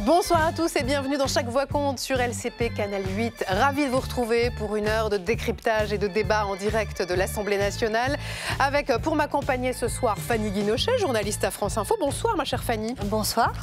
Bonsoir à tous et bienvenue dans Chaque Voix compte sur LCP Canal 8. Ravi de vous retrouver pour une heure de décryptage et de débat en direct de l'Assemblée nationale. Avec pour m'accompagner ce soir Fanny Guinochet, journaliste à France Info. Bonsoir ma chère Fanny. Bonsoir.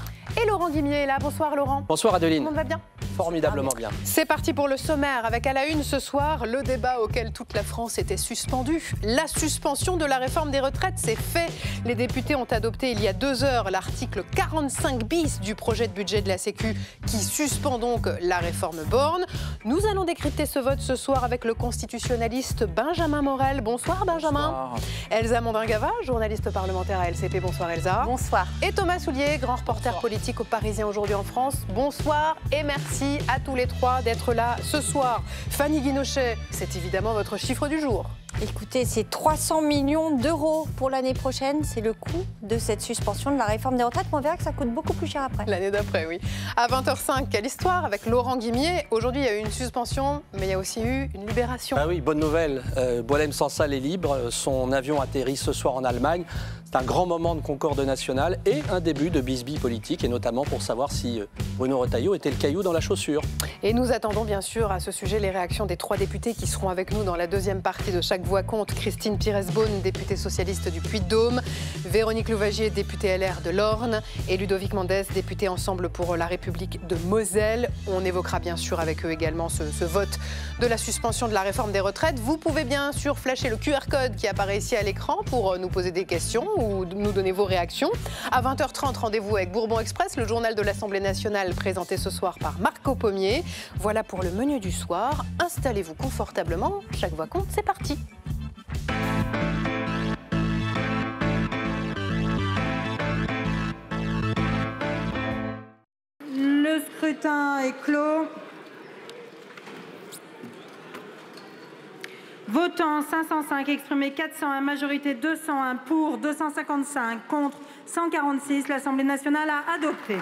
Et Laurent Guimier est là. Bonsoir Laurent. Bonsoir Adeline. Tout le monde va bien ? Formidablement bien. C'est parti pour le sommaire avec à la une ce soir le débat auquel toute la France était suspendue. La suspension de la réforme des retraites, c'est fait. Les députés ont adopté il y a 2 heures l'article 45 bis du projet de budget de la Sécu qui suspend donc la réforme Borne. Nous allons décrypter ce vote ce soir avec le constitutionnaliste Benjamin Morel. Bonsoir Benjamin. Bonsoir. Elsa Mondin-Gava, journaliste parlementaire à LCP. Bonsoir Elsa. Bonsoir. Et Thomas Soulier, grand reporter politique au Parisien aujourd'hui en France. Bonsoir et merci à tous les trois d'être là ce soir. Fanny Guinochet, c'est évidemment votre chiffre du jour. Écoutez, c'est 300 millions d'euros pour l'année prochaine. C'est le coût de cette suspension de la réforme des retraites. On verra que ça coûte beaucoup plus cher après. L'année d'après, oui. À 20h05, quelle histoire avec Laurent Guimier. Aujourd'hui, il y a eu une suspension, mais il y a aussi eu une libération. Ah oui, bonne nouvelle. Boualem Sansal est libre. Son avion atterrit ce soir en Allemagne. C'est un grand moment de concorde nationale et un début de bisbille politique, et notamment pour savoir si Bruno Retailleau était le caillou dans la chaussure. Et nous attendons bien sûr à ce sujet les réactions des 3 députés qui seront avec nous dans la deuxième partie de Chaque Voix compte. Christine Pires-Beaune, députée socialiste du Puy-de-Dôme, Véronique Louvagier, députée LR de l'Orne, et Ludovic Mendès, député Ensemble pour la République de Moselle. On évoquera bien sûr avec eux également ce vote de la suspension de la réforme des retraites. Vous pouvez bien sûr flasher le QR code qui apparaît ici à l'écran pour nous poser des questions ou nous donner vos réactions. À 20h30, rendez-vous avec Bourbon Express, le journal de l'Assemblée nationale présenté ce soir par Marco Pommier. Voilà pour le menu du soir. Installez-vous confortablement. Chaque Voix compte, c'est parti. Le scrutin est clos. Votant 505, exprimé 401, majorité 201, pour 255, contre 146. L'Assemblée nationale a adopté.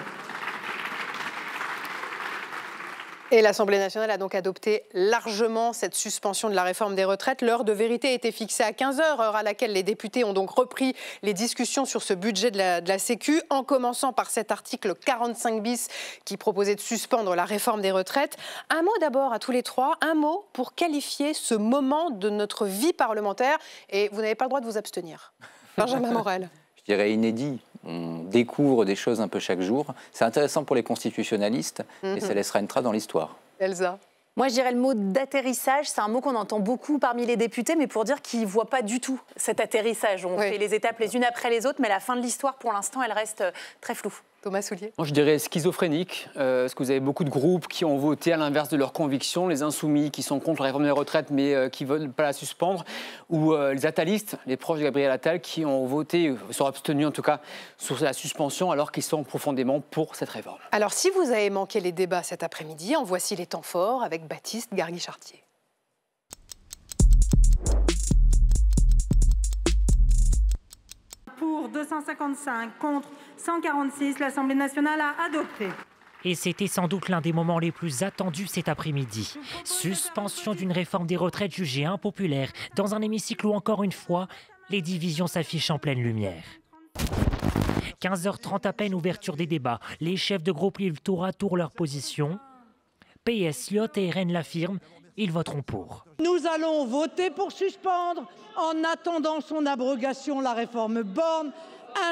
Et l'Assemblée nationale a donc adopté largement cette suspension de la réforme des retraites. L'heure de vérité était fixée à 15h, heure à laquelle les députés ont donc repris les discussions sur ce budget de la Sécu, en commençant par cet article 45 bis qui proposait de suspendre la réforme des retraites. Un mot d'abord à tous les trois, un mot pour qualifier ce moment de notre vie parlementaire. Et vous n'avez pas le droit de vous abstenir. Benjamin Morel. Je dirais inédit. On découvre des choses un peu chaque jour. C'est intéressant pour les constitutionnalistes et ça laissera une trace dans l'histoire. Elsa. Moi, je dirais le mot d'atterrissage. C'est un mot qu'on entend beaucoup parmi les députés, mais pour dire qu'ils ne voient pas du tout cet atterrissage. On fait les étapes les unes après les autres, mais la fin de l'histoire, pour l'instant, elle reste très floue. Thomas Soulier. Moi, je dirais schizophrénique, parce que vous avez beaucoup de groupes qui ont voté à l'inverse de leurs convictions, les insoumis qui sont contre la réforme des retraites mais qui ne veulent pas la suspendre, ou les attalistes, les proches de Gabriel Attal, qui ont voté, sont abstenus en tout cas, sur la suspension alors qu'ils sont profondément pour cette réforme. Alors, si vous avez manqué les débats cet après-midi, en voici les temps forts avec Baptiste Gargui-Chartier. Pour 255, contre 146, l'Assemblée nationale a adopté. Et c'était sans doute l'un des moments les plus attendus cet après-midi. Suspension d'une réforme des retraites jugée impopulaire dans un hémicycle où, encore une fois, les divisions s'affichent en pleine lumière. 15h30 à peine, ouverture des débats. Les chefs de groupe livrent tour à tour leur position. PS, Lyot et RN l'affirment, ils voteront pour. Nous allons voter pour suspendre, en attendant son abrogation, la réforme Borne,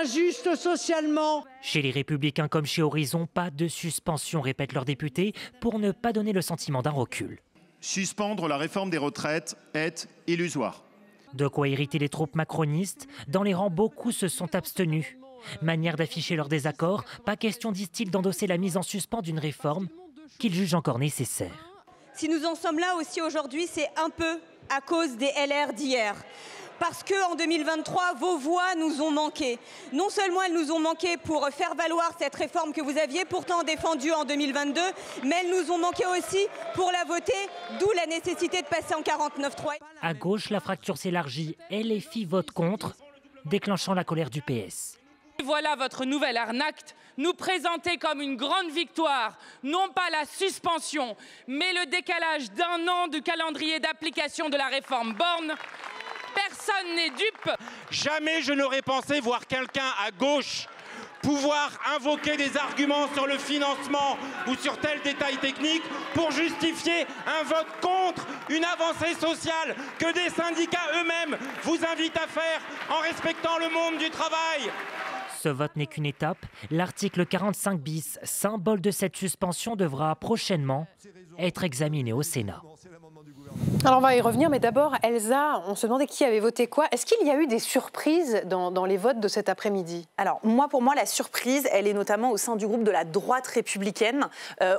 injuste socialement. Chez les Républicains comme chez Horizon, pas de suspension, répètent leurs députés, pour ne pas donner le sentiment d'un recul. Suspendre la réforme des retraites est illusoire. De quoi irriter les troupes macronistes. Dans les rangs, beaucoup se sont abstenus. Manière d'afficher leur désaccord, pas question, disent-ils, d'endosser la mise en suspens d'une réforme qu'ils jugent encore nécessaire. Si nous en sommes là aussi aujourd'hui, c'est un peu à cause des LR d'hier. Parce qu'en 2023, vos voix nous ont manqué. Non seulement elles nous ont manqué pour faire valoir cette réforme que vous aviez pourtant défendue en 2022, mais elles nous ont manqué aussi pour la voter, d'où la nécessité de passer en 49.3. À gauche, la fracture s'élargit. LFI vote contre, déclenchant la colère du PS. Voilà votre nouvelle arnaque, nous présenter comme une grande victoire, non pas la suspension, mais le décalage d'1 an du calendrier d'application de la réforme Borne. Personne n'est dupe. Jamais je n'aurais pensé voir quelqu'un à gauche pouvoir invoquer des arguments sur le financement ou sur tel détail technique pour justifier un vote contre une avancée sociale que des syndicats eux-mêmes vous invitent à faire en respectant le monde du travail. Ce vote n'est qu'une étape. L'article 45 bis, symbole de cette suspension, devra prochainement être examiné au Sénat. Alors on va y revenir, mais d'abord, Elsa, on se demandait qui avait voté quoi. Est-ce qu'il y a eu des surprises dans les votes de cet après-midi? Alors pour moi, la surprise, elle est notamment au sein du groupe de la droite républicaine.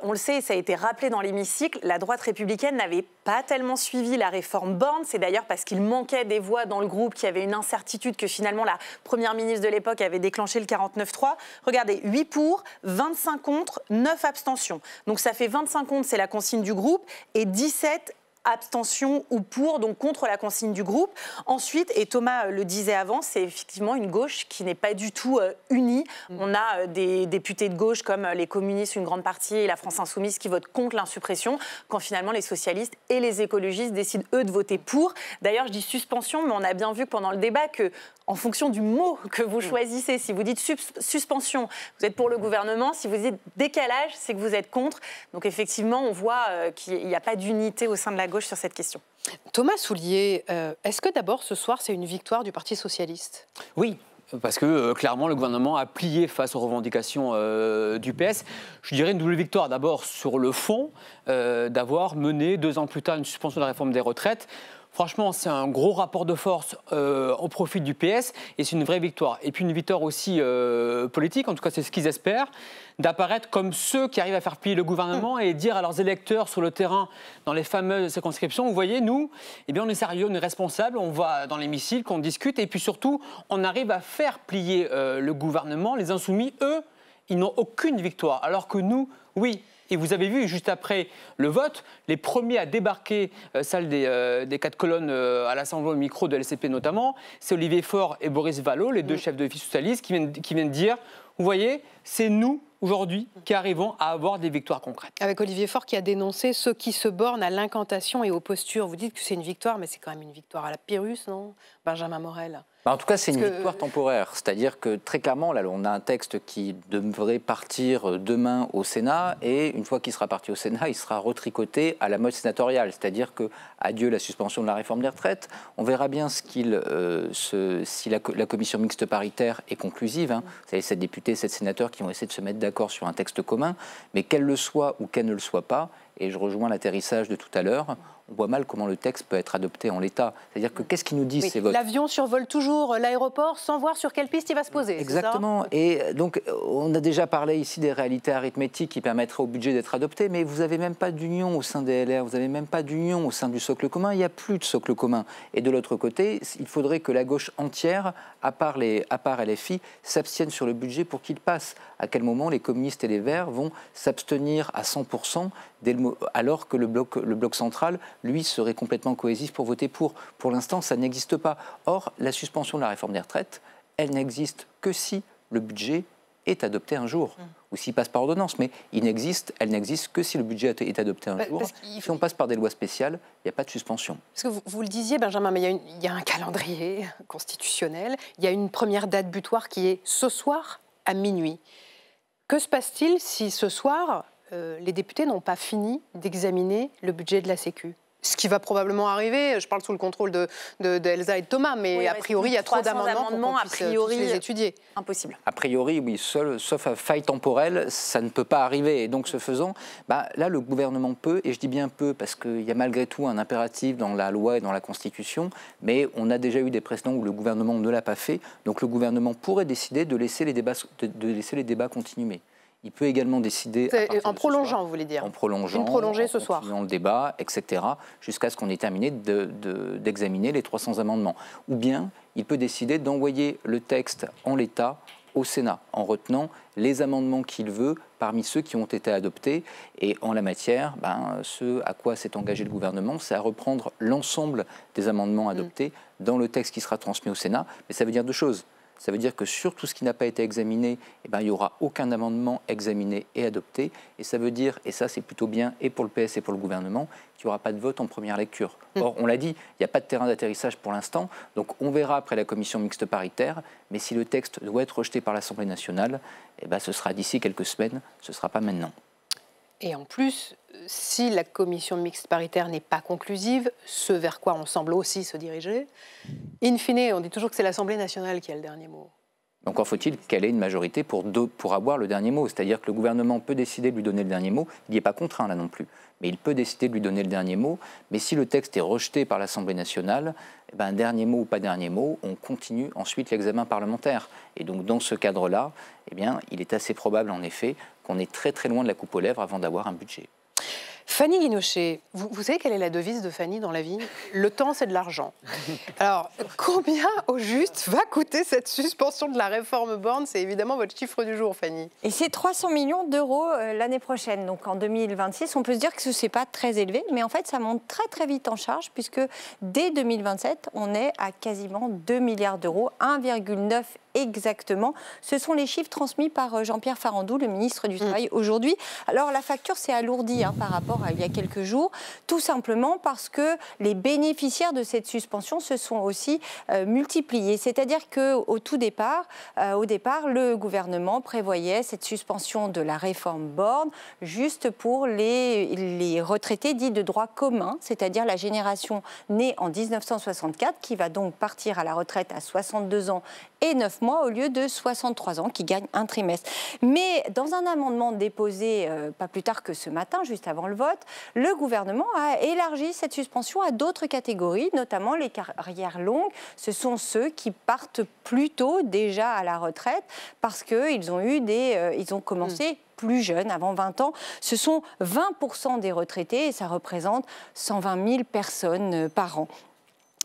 On le sait, et ça a été rappelé dans l'hémicycle, la droite républicaine n'avait pas tellement suivi la réforme Borne. C'est d'ailleurs parce qu'il manquait des voix dans le groupe, qu'il y avait une incertitude que finalement la première ministre de l'époque avait déclenché le 49.3. Regardez, 8 pour, 25 contre, 9 abstentions. Donc ça fait 25 contre, c'est la consigne du groupe, et 17 abstention ou pour, donc contre la consigne du groupe. Ensuite, et Thomas le disait avant, c'est effectivement une gauche qui n'est pas du tout unie. On a des députés de gauche comme les communistes, une grande partie, et la France Insoumise qui votent contre l'insuppression, quand finalement les socialistes et les écologistes décident eux de voter pour. D'ailleurs, je dis suspension, mais on a bien vu pendant le débat que en fonction du mot que vous choisissez, si vous dites suspension, vous êtes pour le gouvernement, si vous dites décalage, c'est que vous êtes contre. Donc effectivement, on voit qu'il n'y a pas d'unité au sein de la gauche sur cette question. Thomas Soulier, est-ce que d'abord ce soir c'est une victoire du Parti socialiste? Oui. Parce que clairement, le gouvernement a plié face aux revendications du PS. Je dirais une double victoire. D'abord sur le fond, d'avoir mené 2 ans plus tard une suspension de la réforme des retraites. Franchement, c'est un gros rapport de force au profit du PS et c'est une vraie victoire. Et puis une victoire aussi politique, en tout cas c'est ce qu'ils espèrent, d'apparaître comme ceux qui arrivent à faire plier le gouvernement et dire à leurs électeurs sur le terrain, dans les fameuses circonscriptions, vous voyez, nous, eh bien, on est sérieux, on est responsable, on va dans l'hémicycle, on discute et puis surtout, on arrive à faire plier le gouvernement. Les insoumis, eux, ils n'ont aucune victoire, alors que nous, oui. Et vous avez vu, juste après le vote, les premiers à débarquer, salle des 4 colonnes à l'Assemblée au micro de l'SCP notamment, c'est Olivier Faure et Boris Vallaud, les 2 chefs de file socialistes, qui viennent dire, vous voyez, c'est nous, aujourd'hui, qui arrivons à avoir des victoires concrètes. Avec Olivier Faure qui a dénoncé ceux qui se bornent à l'incantation et aux postures. Vous dites que c'est une victoire, mais c'est quand même une victoire à la Pyrrhus, non, Benjamin Morel? En tout cas, c'est une victoire temporaire. C'est-à-dire que très clairement, là, on a un texte qui devrait partir demain au Sénat et une fois qu'il sera parti au Sénat, il sera retricoté à la mode sénatoriale. C'est-à-dire que, adieu la suspension de la réforme des retraites, on verra bien si la commission mixte paritaire est conclusive. Hein. Vous savez, 7 députés, 7 sénateurs qui vont essayer de se mettre d'accord sur un texte commun, mais qu'elle le soit ou qu'elle ne le soit pas, et je rejoins l'atterrissage de tout à l'heure, on voit mal comment le texte peut être adopté en l'état. C'est-à-dire que qu'est-ce qu'ils nous disent ces votes? L'avion survole toujours l'aéroport sans voir sur quelle piste il va se poser. Exactement. Et donc, on a déjà parlé ici des réalités arithmétiques qui permettraient au budget d'être adopté, mais vous n'avez même pas d'union au sein des LR, vous n'avez même pas d'union au sein du socle commun, il n'y a plus de socle commun. Et de l'autre côté, il faudrait que la gauche entière, à part LFI, s'abstienne sur le budget pour qu'il passe. À quel moment les communistes et les Verts vont s'abstenir à 100% alors que le bloc central, lui, serait complètement cohésif pour voter pour. Pour l'instant, ça n'existe pas. Or, la suspension de la réforme des retraites, elle n'existe que si le budget est adopté un jour, ou s'il passe par ordonnance. Mais elle n'existe que si le budget est adopté un jour. Si on passe par des lois spéciales, il n'y a pas de suspension. Parce que vous le disiez, Benjamin, mais il y a un calendrier constitutionnel, il y a une première date butoir qui est ce soir à minuit. Que se passe-t-il si ce soir, les députés n'ont pas fini d'examiner le budget de la Sécu? Ce qui va probablement arriver, je parle sous le contrôle de Elsa et de Thomas, mais oui, a priori, il y a trop d'amendements pour qu'on puisse tous les étudier. Impossible. A priori, oui, sauf à faille temporelle, ça ne peut pas arriver. Et donc, ce faisant, là, le gouvernement peut, et je dis bien peut, parce qu'il y a malgré tout un impératif dans la loi et dans la Constitution, mais on a déjà eu des précédents où le gouvernement ne l'a pas fait. Donc, le gouvernement pourrait décider de laisser les débats continuer. Il peut également décider... En prolongeant, vous voulez dire? En prolongeant, ce soir. En continuant le débat, etc., jusqu'à ce qu'on ait terminé d'examiner les 300 amendements. Ou bien, il peut décider d'envoyer le texte en l'état au Sénat, en retenant les amendements qu'il veut parmi ceux qui ont été adoptés. Et en la matière, ce à quoi s'est engagé le gouvernement, c'est à reprendre l'ensemble des amendements adoptés dans le texte qui sera transmis au Sénat. Mais ça veut dire 2 choses. Ça veut dire que sur tout ce qui n'a pas été examiné, eh ben, il n'y aura aucun amendement examiné et adopté. Et ça veut dire, et ça c'est plutôt bien, et pour le PS et pour le gouvernement, qu'il n'y aura pas de vote en première lecture. Or, on l'a dit, il n'y a pas de terrain d'atterrissage pour l'instant, donc on verra après la commission mixte paritaire, mais si le texte doit être rejeté par l'Assemblée nationale, eh ben, ce sera d'ici quelques semaines, ce ne sera pas maintenant. Et en plus, si la commission mixte paritaire n'est pas conclusive, ce vers quoi on semble aussi se diriger, in fine, on dit toujours que c'est l'Assemblée nationale qui a le dernier mot. Encore faut-il qu'elle ait une majorité pour avoir le dernier mot. C'est-à-dire que le gouvernement peut décider de lui donner le dernier mot. Il n'y est pas contraint là non plus. Mais il peut décider de lui donner le dernier mot. Mais si le texte est rejeté par l'Assemblée nationale, eh ben, dernier mot ou pas dernier mot, on continue ensuite l'examen parlementaire. Et donc dans ce cadre-là, eh bien, il est assez probable en effet qu'on est très très loin de la coupe aux lèvres avant d'avoir un budget. Fanny Guinochet, vous savez quelle est la devise de Fanny dans la vie? Le temps, c'est de l'argent. Alors, combien au juste va coûter cette suspension de la réforme Borne? C'est évidemment votre chiffre du jour, Fanny. Et c'est 300 millions d'euros l'année prochaine. Donc en 2026, on peut se dire que ce n'est pas très élevé, mais en fait, ça monte très très vite en charge, puisque dès 2027, on est à quasiment 2 milliards d'euros, 1,9 exactement. Ce sont les chiffres transmis par Jean-Pierre Farandou, le ministre du Travail, aujourd'hui. Alors la facture s'est alourdie par rapport à il y a quelques jours, tout simplement parce que les bénéficiaires de cette suspension se sont aussi multipliés. C'est-à-dire qu'au départ, le gouvernement prévoyait cette suspension de la réforme Borne juste pour les retraités dits de droit commun, c'est-à-dire la génération née en 1964 qui va donc partir à la retraite à 62 ans et 9 mois au lieu de 63 ans qui gagnent un trimestre. Mais dans un amendement déposé pas plus tard que ce matin, juste avant le vote, le gouvernement a élargi cette suspension à d'autres catégories, notamment les carrières longues. Ce sont ceux qui partent plus tôt déjà à la retraite parce qu'ils ont commencé plus jeunes, avant 20 ans. Ce sont 20% des retraités et ça représente 120 000 personnes par an.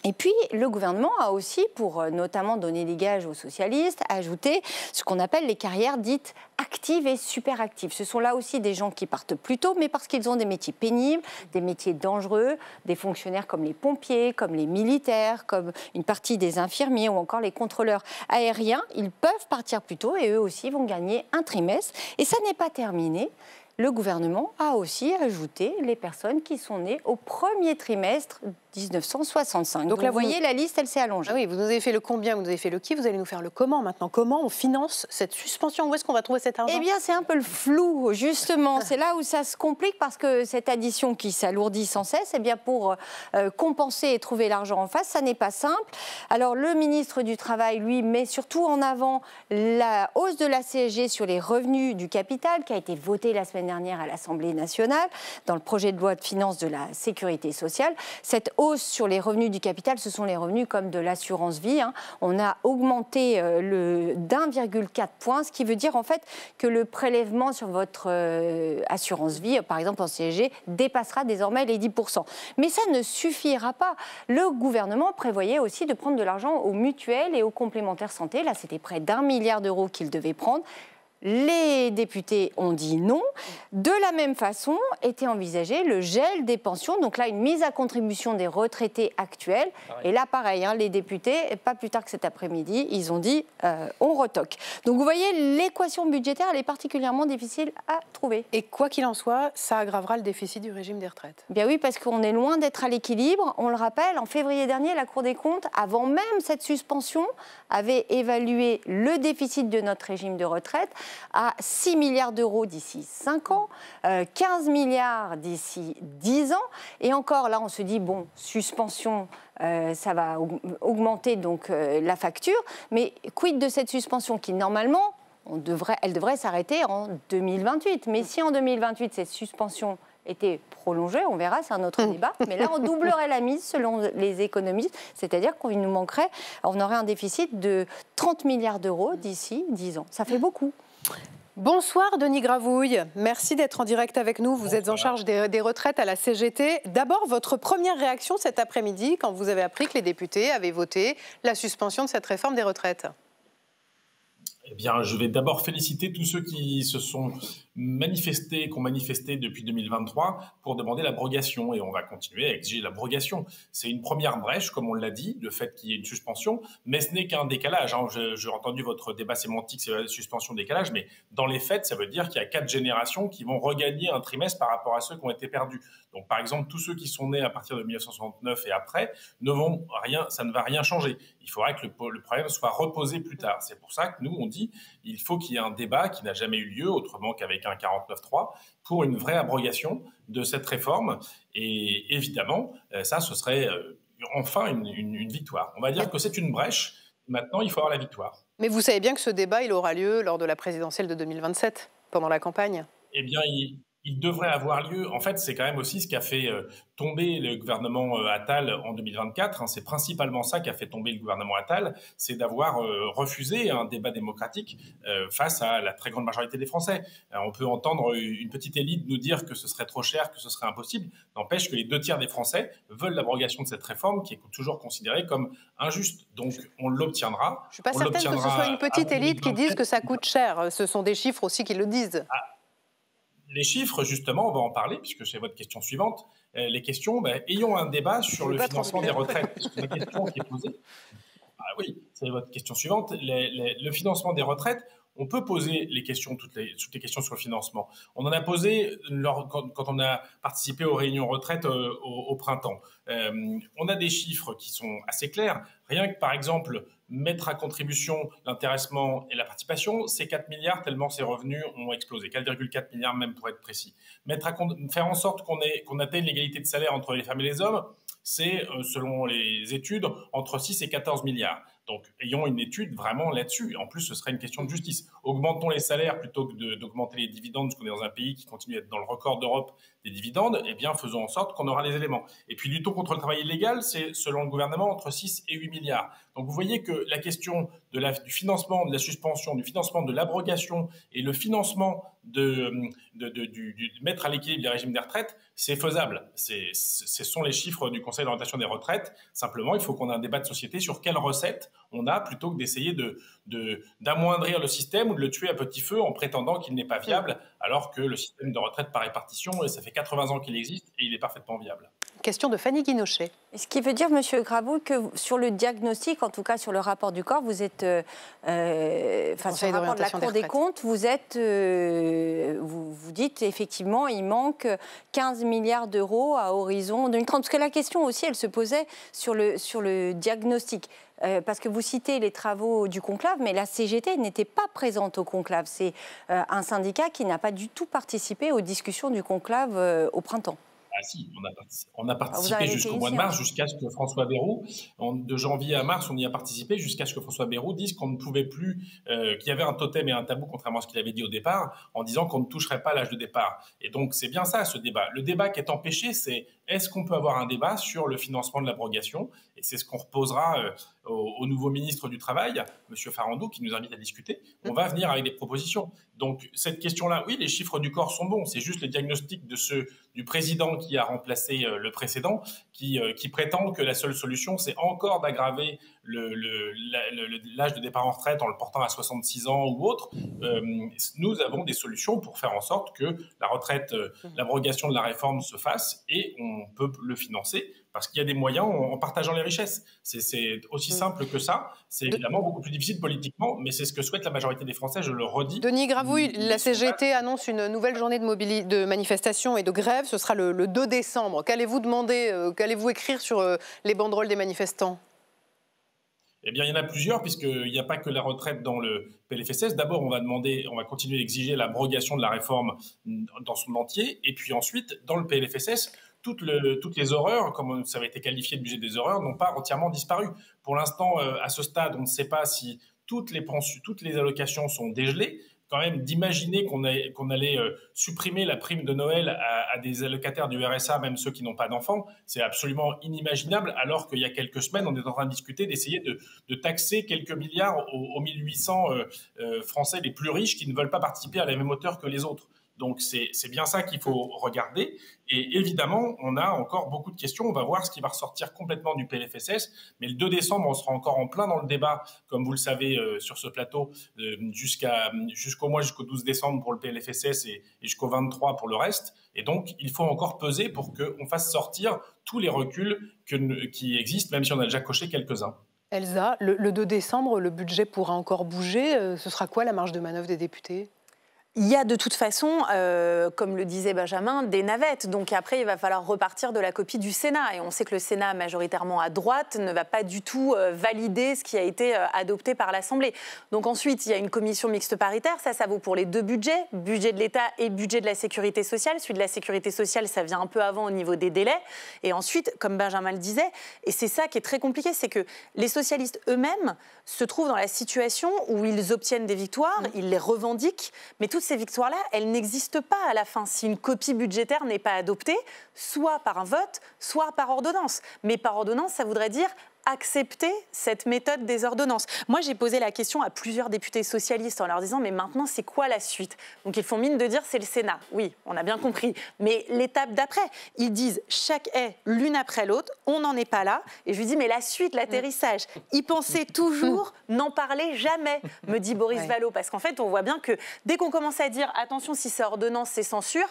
Et puis, le gouvernement a aussi, pour notamment donner des gages aux socialistes, ajouté ce qu'on appelle les carrières dites actives et super actives. Ce sont là aussi des gens qui partent plus tôt, mais parce qu'ils ont des métiers pénibles, des métiers dangereux, des fonctionnaires comme les pompiers, comme les militaires, comme une partie des infirmiers ou encore les contrôleurs aériens. Ils peuvent partir plus tôt et eux aussi vont gagner un trimestre. Et ça n'est pas terminé. Le gouvernement a aussi ajouté les personnes qui sont nées au premier trimestre 1965. Donc là, vous voyez, la liste, elle s'est allongée. Ah oui, vous nous avez fait le combien, vous nous avez fait le qui, vous allez nous faire le comment maintenant. Comment on finance cette suspension? Où est-ce qu'on va trouver cet argent? Eh bien, c'est un peu le flou, justement. C'est là où ça se complique parce que cette addition qui s'alourdit sans cesse, eh bien, pour compenser et trouver l'argent en face, ça n'est pas simple. Alors, le ministre du Travail, lui, met surtout en avant la hausse de la CSG sur les revenus du capital qui a été votée la semaine dernière à l'Assemblée nationale dans le projet de loi de finances de la sécurité sociale. Cette hausse sur les revenus du capital, ce sont les revenus comme de l'assurance vie. On a augmenté d'1,4 point, ce qui veut dire en fait que le prélèvement sur votre assurance vie, par exemple en CSG, dépassera désormais les 10%. Mais ça ne suffira pas. Le gouvernement prévoyait aussi de prendre de l'argent aux mutuelles et aux complémentaires santé. Là, c'était près d'1 milliard d'euros qu'il devait prendre. Les députés ont dit non. De la même façon, était envisagé le gel des pensions. Donc là, une mise à contribution des retraités actuels. Et là, pareil, les députés, pas plus tard que cet après-midi, ils ont dit on retoque. Donc vous voyez, l'équation budgétaire, elle est particulièrement difficile à trouver. Et quoi qu'il en soit, ça aggravera le déficit du régime des retraites. Bien oui, parce qu'on est loin d'être à l'équilibre. On le rappelle, en février dernier, la Cour des comptes, avant même cette suspension, avait évalué le déficit de notre régime de retraite à 6 milliards d'euros d'ici 5 ans, 15 milliards d'ici 10 ans. Et encore, là, on se dit, bon, suspension, ça va augmenter donc la facture. Mais quid de cette suspension qui, normalement, elle devrait s'arrêter en 2028. Mais si en 2028, cette suspension était prolongée, on verra, c'est un autre débat. Mais là, on doublerait la mise selon les économistes, c'est-à-dire qu'on nous manquerait, on aurait un déficit de 30 milliards d'euros d'ici 10 ans. Ça fait beaucoup. Bonsoir Denis Gravouille, merci d'être en direct avec nous. Vous êtes en charge des retraites à la CGT. D'abord, votre première réaction cet après-midi quand vous avez appris que les députés avaient voté la suspension de cette réforme des retraites? Eh bien, je vais d'abord féliciter tous ceux qui se sont qu'on manifestait depuis 2023 pour demander l'abrogation. Et on va continuer à exiger l'abrogation. C'est une première brèche, comme on l'a dit, le fait qu'il y ait une suspension, mais ce n'est qu'un décalage. Hein. J'ai entendu votre débat sémantique, c'est la suspension décalage, mais dans les faits, ça veut dire qu'il y a 4 générations qui vont regagner un trimestre par rapport à ceux qui ont été perdus. Donc, par exemple, tous ceux qui sont nés à partir de 1969 et après ça ne va rien changer. Il faudra que le problème soit reposé plus tard. C'est pour ça que nous, on dit il faut qu'il y ait un débat qui n'a jamais eu lieu, autrement qu'avec un 49.3, pour une vraie abrogation de cette réforme. Et évidemment, ça, ce serait enfin une victoire. On va dire que c'est une brèche. Maintenant, il faut avoir la victoire. Mais vous savez bien que ce débat, il aura lieu lors de la présidentielle de 2027, pendant la campagne. Eh bien, il devrait avoir lieu. En fait, c'est quand même aussi ce qui a fait tomber le gouvernement Attal en 2024. Hein. C'est principalement ça qui a fait tomber le gouvernement Attal, c'est d'avoir refusé un débat démocratique face à la très grande majorité des Français. On peut entendre une petite élite nous dire que ce serait trop cher, que ce serait impossible. N'empêche que les 2 tiers des Français veulent l'abrogation de cette réforme qui est toujours considérée comme injuste. Donc, on l'obtiendra. Je ne suis pas certaine que ce soit une petite élite qui dise que ça coûte cher. Ce sont des chiffres aussi qui le disent. Les chiffres, justement, on va en parler, puisque c'est votre question suivante. Les questions, ayons un débat sur le financement des retraites. C'est la question qui est posée. Ah oui, c'est votre question suivante. Le financement des retraites, on peut poser les questions, toutes les questions sur le financement. On en a posé quand on a participé aux réunions retraites au printemps. On a des chiffres qui sont assez clairs. Rien que, par exemple, mettre à contribution l'intéressement et la participation, c'est 4 milliards tellement ces revenus ont explosé. 4,4 milliards même pour être précis. Faire en sorte qu'on atteigne l'égalité de salaire entre les femmes et les hommes, c'est, selon les études, entre 6 et 14 milliards. Donc, ayons une étude vraiment là-dessus. En plus, ce serait une question de justice. Augmentons les salaires plutôt que d'augmenter les dividendes, parce qu'on est dans un pays qui continue à être dans le record d'Europe des dividendes. Eh bien, faisons en sorte qu'on aura les éléments. Et puis, luttons contre le travail illégal, c'est, selon le gouvernement, entre 6 et 8 milliards. Donc, vous voyez que la question du financement de la suspension, du financement de l'abrogation et le financement de mettre à l'équilibre les régimes des retraites, c'est faisable. Ce sont les chiffres du Conseil d'orientation des retraites. Simplement, il faut qu'on ait un débat de société sur quelles recettes on a, plutôt que d'essayer d'amoindrir le système ou de le tuer à petit feu en prétendant qu'il n'est pas viable, alors que le système de retraite par répartition, ça fait 80 ans qu'il existe et il est parfaitement viable. Question de Fanny Guinochet. Ce qui veut dire, Monsieur Graboul, que sur le diagnostic, en tout cas sur le rapport du corps, vous êtes, sur le rapport de la Cour des comptes, vous dites effectivement, il manque 15 milliards d'euros à horizon 2030. Parce que la question aussi, elle se posait sur le diagnostic. Parce que vous citez les travaux du conclave, mais la CGT n'était pas présente au conclave. C'est un syndicat qui n'a pas du tout participé aux discussions du conclave au printemps. Ah si, on a participé jusqu'au mois de mars, jusqu'à ce que François Bayrou, de janvier à mars, on y a participé jusqu'à ce que François Bayrou dise qu'on ne pouvait plus, qu'il y avait un totem et un tabou, contrairement à ce qu'il avait dit au départ, en disant qu'on ne toucherait pas l'âge de départ. Et donc c'est bien ça ce débat. Le débat qui est empêché, c'est est-ce qu'on peut avoir un débat sur le financement de l'abrogation? Et c'est ce qu'on reposera au nouveau ministre du Travail, M. Farandou, qui nous invite à discuter. On va venir avec des propositions. Donc cette question-là, oui, les chiffres du corps sont bons. C'est juste le diagnostic du président qui a remplacé le précédent, qui prétend que la seule solution, c'est encore d'aggraver l'âge de départ en retraite en le portant à 66 ans ou autre. Nous avons des solutions pour faire en sorte que la retraite, l'abrogation de la réforme se fasse et on peut le financer parce qu'il y a des moyens en partageant les richesses. C'est aussi simple que ça. C'est évidemment beaucoup plus difficile politiquement, mais c'est ce que souhaite la majorité des Français, je le redis. Denis Gravouille, la CGT annonce une nouvelle journée de manifestation et de grève. Ce sera le 2 décembre. Qu'allez-vous demander, qu'allez-vous écrire sur les banderoles des manifestants ? Eh bien, il y en a plusieurs, puisqu'il n'y a pas que la retraite dans le PLFSS. D'abord, on va continuer d'exiger l'abrogation de la réforme dans son entier. Et puis ensuite, dans le PLFSS, toutes les horreurs, comme ça avait été qualifié de budget des horreurs, n'ont pas entièrement disparu. Pour l'instant, à ce stade, on ne sait pas si toutes les allocations sont dégelées. Quand même d'imaginer qu'on allait supprimer la prime de Noël à des allocataires du RSA, même ceux qui n'ont pas d'enfants, c'est absolument inimaginable, alors qu'il y a quelques semaines, on est en train de discuter d'essayer de taxer quelques milliards aux 1800 Français les plus riches qui ne veulent pas participer à la même hauteur que les autres. Donc c'est bien ça qu'il faut regarder. Et évidemment, on a encore beaucoup de questions. On va voir ce qui va ressortir complètement du PLFSS. Mais le 2 décembre, on sera encore en plein dans le débat, comme vous le savez, sur ce plateau, jusqu'au 12 décembre pour le PLFSS et jusqu'au 23 pour le reste. Et donc, il faut encore peser pour qu'on fasse sortir tous les reculs qui existent, même si on a déjà coché quelques-uns. Elsa, le 2 décembre, le budget pourra encore bouger. Ce sera quoi la marge de manœuvre des députés ? Il y a de toute façon, comme le disait Benjamin, des navettes. Donc après, il va falloir repartir de la copie du Sénat. Et on sait que le Sénat, majoritairement à droite, ne va pas du tout valider ce qui a été adopté par l'Assemblée. Donc ensuite, il y a une commission mixte paritaire. Ça vaut pour les 2 budgets, budget de l'État et budget de la Sécurité sociale. Celui de la Sécurité sociale, ça vient un peu avant au niveau des délais. Et ensuite, comme Benjamin le disait, et c'est ça qui est très compliqué, c'est que les socialistes eux-mêmes se trouvent dans la situation où ils obtiennent des victoires, ils les revendiquent, mais toutes ces victoires-là, elles n'existent pas à la fin si une copie budgétaire n'est pas adoptée, soit par un vote, soit par ordonnance. Mais par ordonnance, ça voudrait dire accepter cette méthode des ordonnances. Moi, j'ai posé la question à plusieurs députés socialistes en leur disant « mais maintenant, c'est quoi la suite ?» Donc, ils font mine de dire « c'est le Sénat ». Oui, on a bien compris. Mais l'étape d'après, ils disent « chaque haie, l'une après l'autre, on n'en est pas là ». Et je lui dis « mais la suite, l'atterrissage, y penser toujours, n'en parler jamais », me dit Boris Vallaud. Parce qu'en fait, on voit bien que dès qu'on commence à dire « attention, si c'est ordonnance, c'est censure »,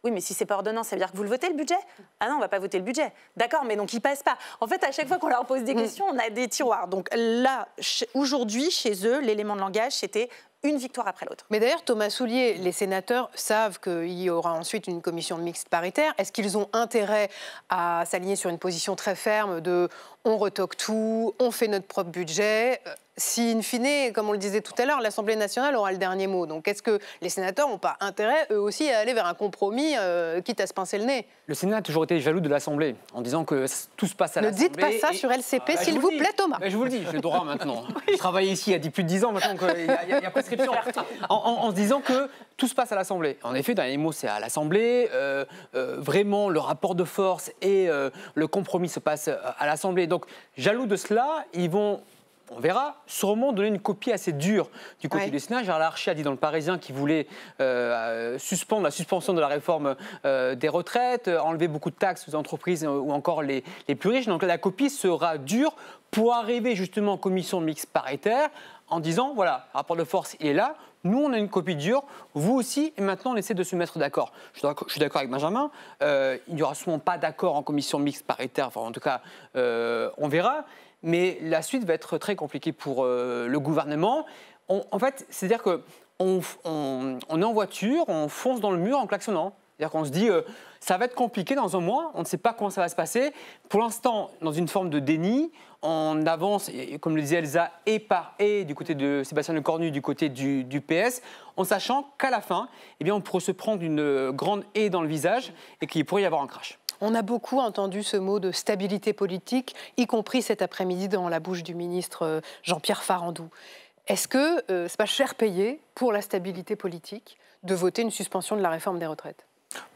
oui, mais si c'est pas ordonnance, ça veut dire que vous le votez, le budget ? Ah non, on va pas voter le budget. D'accord, mais donc il passe pas. En fait, à chaque fois qu'on leur pose des questions, on a des tiroirs. Donc là, aujourd'hui, chez eux, l'élément de langage, c'était une victoire après l'autre. Mais d'ailleurs, Thomas Soulier, les sénateurs savent qu'il y aura ensuite une commission mixte paritaire. Est-ce qu'ils ont intérêt à s'aligner sur une position très ferme de on retoque tout, on fait notre propre budget si, in fine, comme on le disait tout à l'heure, l'Assemblée nationale aura le dernier mot. Donc, est-ce que les sénateurs n'ont pas intérêt, eux aussi, à aller vers un compromis, quitte à se pincer le nez ? Le Sénat a toujours été jaloux de l'Assemblée, en disant que tout se passe à l'Assemblée. Ne dites pas ça sur LCP, s'il vous plaît, Thomas. Je vous le dis, j'ai le droit maintenant. Je travaille ici il y a plus de 10 ans maintenant qu'il y a prescription. En se disant que tout se passe à l'Assemblée. En effet, le dernier mot, c'est à l'Assemblée. Vraiment, le rapport de force et le compromis se passent à l'Assemblée. Donc, jaloux de cela, ils vont... On verra, sûrement donner une copie assez dure du côté du Sénat. Gérard Larcher a dit dans Le Parisien qu'il voulait suspendre la suspension de la réforme des retraites, enlever beaucoup de taxes aux entreprises ou encore les plus riches. Donc là, la copie sera dure pour arriver justement en commission mixte paritaire en disant, voilà, le rapport de force, il est là. Nous, on a une copie dure, vous aussi, et maintenant, on essaie de se mettre d'accord. Je suis d'accord avec Benjamin, il n'y aura sûrement pas d'accord en commission mixte paritaire, enfin, en tout cas, on verra. Mais la suite va être très compliquée pour le gouvernement. En fait, c'est-à-dire qu'on est en voiture, on fonce dans le mur en klaxonnant. C'est-à-dire qu'on se dit, ça va être compliqué dans un mois, on ne sait pas comment ça va se passer. Pour l'instant, dans une forme de déni, on avance, comme le disait Elsa, et par et du côté de Sébastien Lecornu, du côté du PS, en sachant qu'à la fin, eh bien, on pourrait se prendre une grande haie dans le visage et qu'il pourrait y avoir un crash. On a beaucoup entendu ce mot de stabilité politique, y compris cet après-midi dans la bouche du ministre Jean-Pierre Farandou. Est-ce que ce n'est pas cher payé pour la stabilité politique de voter une suspension de la réforme des retraites ?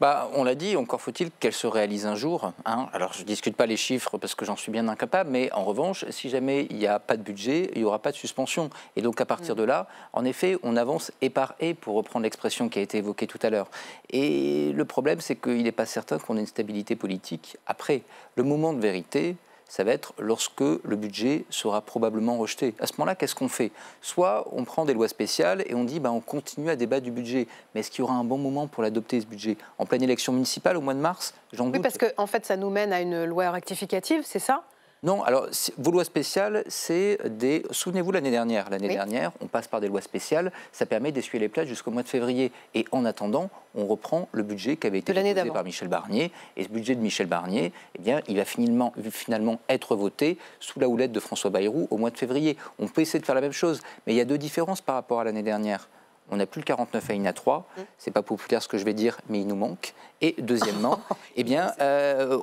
On l'a dit, encore faut-il qu'elle se réalise un jour. Alors, je ne discute pas les chiffres parce que j'en suis bien incapable, mais en revanche, si jamais il n'y a pas de budget, il n'y aura pas de suspension. Et donc, à partir de là, en effet, on avance et par et, pour reprendre l'expression qui a été évoquée tout à l'heure. Et le problème, c'est qu'il n'est pas certain qu'on ait une stabilité politique après. Le moment de vérité, ça va être lorsque le budget sera probablement rejeté. À ce moment-là, qu'est-ce qu'on fait ? Soit on prend des lois spéciales et on dit on continue à débattre du budget. Mais est-ce qu'il y aura un bon moment pour l'adopter, ce budget ? En pleine élection municipale au mois de mars ? J'en doute. Oui, parce qu'en fait, ça nous mène à une loi rectificative, c'est ça ? Non, alors vos lois spéciales, c'est des... Souvenez-vous l'année dernière. L'année dernière, on passe par des lois spéciales, ça permet d'essuyer les plats jusqu'au mois de février. Et en attendant, on reprend le budget qui avait été proposé par Michel Barnier. Et ce budget de Michel Barnier, eh bien, il va finalement être voté sous la houlette de François Bayrou au mois de février. On peut essayer de faire la même chose, mais il y a deux différences par rapport à l'année dernière. On n'a plus le 49 alinéa 3, c'est pas populaire ce que je vais dire, mais il nous manque. Et deuxièmement, eh bien,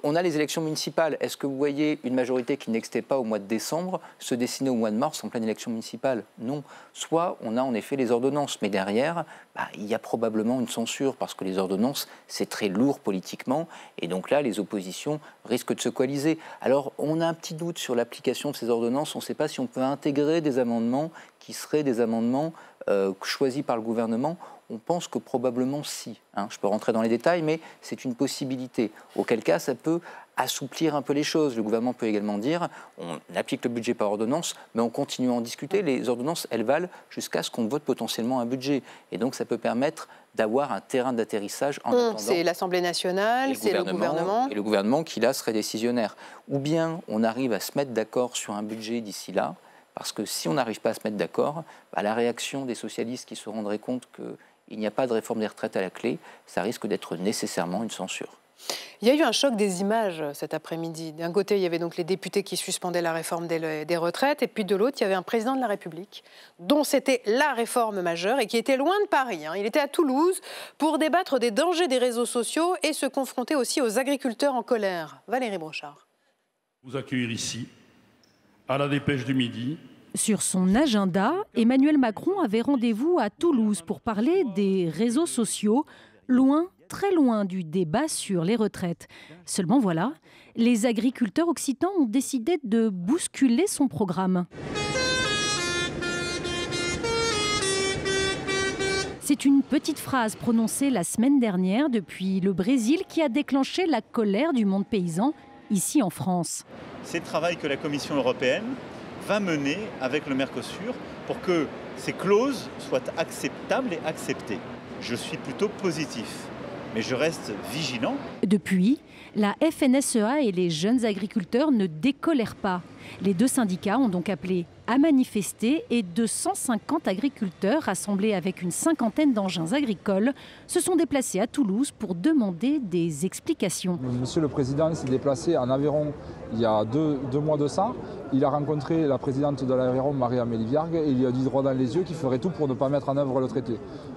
on a les élections municipales. Est-ce que vous voyez une majorité qui n'existait pas au mois de décembre se dessiner au mois de mars en pleine élection municipale ? Non. Soit on a en effet les ordonnances, mais derrière, il y a probablement une censure, parce que les ordonnances, c'est très lourd politiquement, et donc là, les oppositions risquent de se coaliser. Alors, on a un petit doute sur l'application de ces ordonnances, on ne sait pas si on peut intégrer des amendements qui seraient des amendements choisis par le gouvernement. On pense que probablement si. Je peux rentrer dans les détails, mais c'est une possibilité. Auquel cas, ça peut assouplir un peu les choses. Le gouvernement peut également dire on applique le budget par ordonnance, mais on continue à en discuter. Les ordonnances, elles valent jusqu'à ce qu'on vote potentiellement un budget. Et donc, ça peut permettre d'avoir un terrain d'atterrissage en attendant. C'est l'Assemblée nationale, c'est le gouvernement. Et le gouvernement qui, là, serait décisionnaire. Ou bien on arrive à se mettre d'accord sur un budget d'ici là, parce que si on n'arrive pas à se mettre d'accord, la réaction des socialistes qui se rendraient compte qu'il n'y a pas de réforme des retraites à la clé, ça risque d'être nécessairement une censure. Il y a eu un choc des images cet après-midi. D'un côté, il y avait donc les députés qui suspendaient la réforme des retraites, et puis de l'autre, il y avait un président de la République dont c'était la réforme majeure et qui était loin de Paris. Il était à Toulouse pour débattre des dangers des réseaux sociaux et se confronter aussi aux agriculteurs en colère. Valérie Brochard. Vous accueillir ici, à la Dépêche du Midi. Sur son agenda, Emmanuel Macron avait rendez-vous à Toulouse pour parler des réseaux sociaux, loin, très loin du débat sur les retraites. Seulement voilà, les agriculteurs occitans ont décidé de bousculer son programme. C'est une petite phrase prononcée la semaine dernière depuis le Brésil qui a déclenché la colère du monde paysan ici en France. C'est le travail que la Commission européenne va mener avec le Mercosur pour que ces clauses soient acceptables et acceptées. Je suis plutôt positif, mais je reste vigilant. Depuis, la FNSEA et les jeunes agriculteurs ne décolèrent pas. Les deux syndicats ont donc appelé à manifester et 250 agriculteurs rassemblés avec une cinquantaine d'engins agricoles se sont déplacés à Toulouse pour demander des explications. Monsieur le Président s'est déplacé en Aveyron il y a deux mois de ça. Il a rencontré la présidente de l'Aveyron, Marie-Amélie Viergue, et il lui a dit droit dans les yeux qu'il ferait tout pour ne pas mettre en œuvre le traité.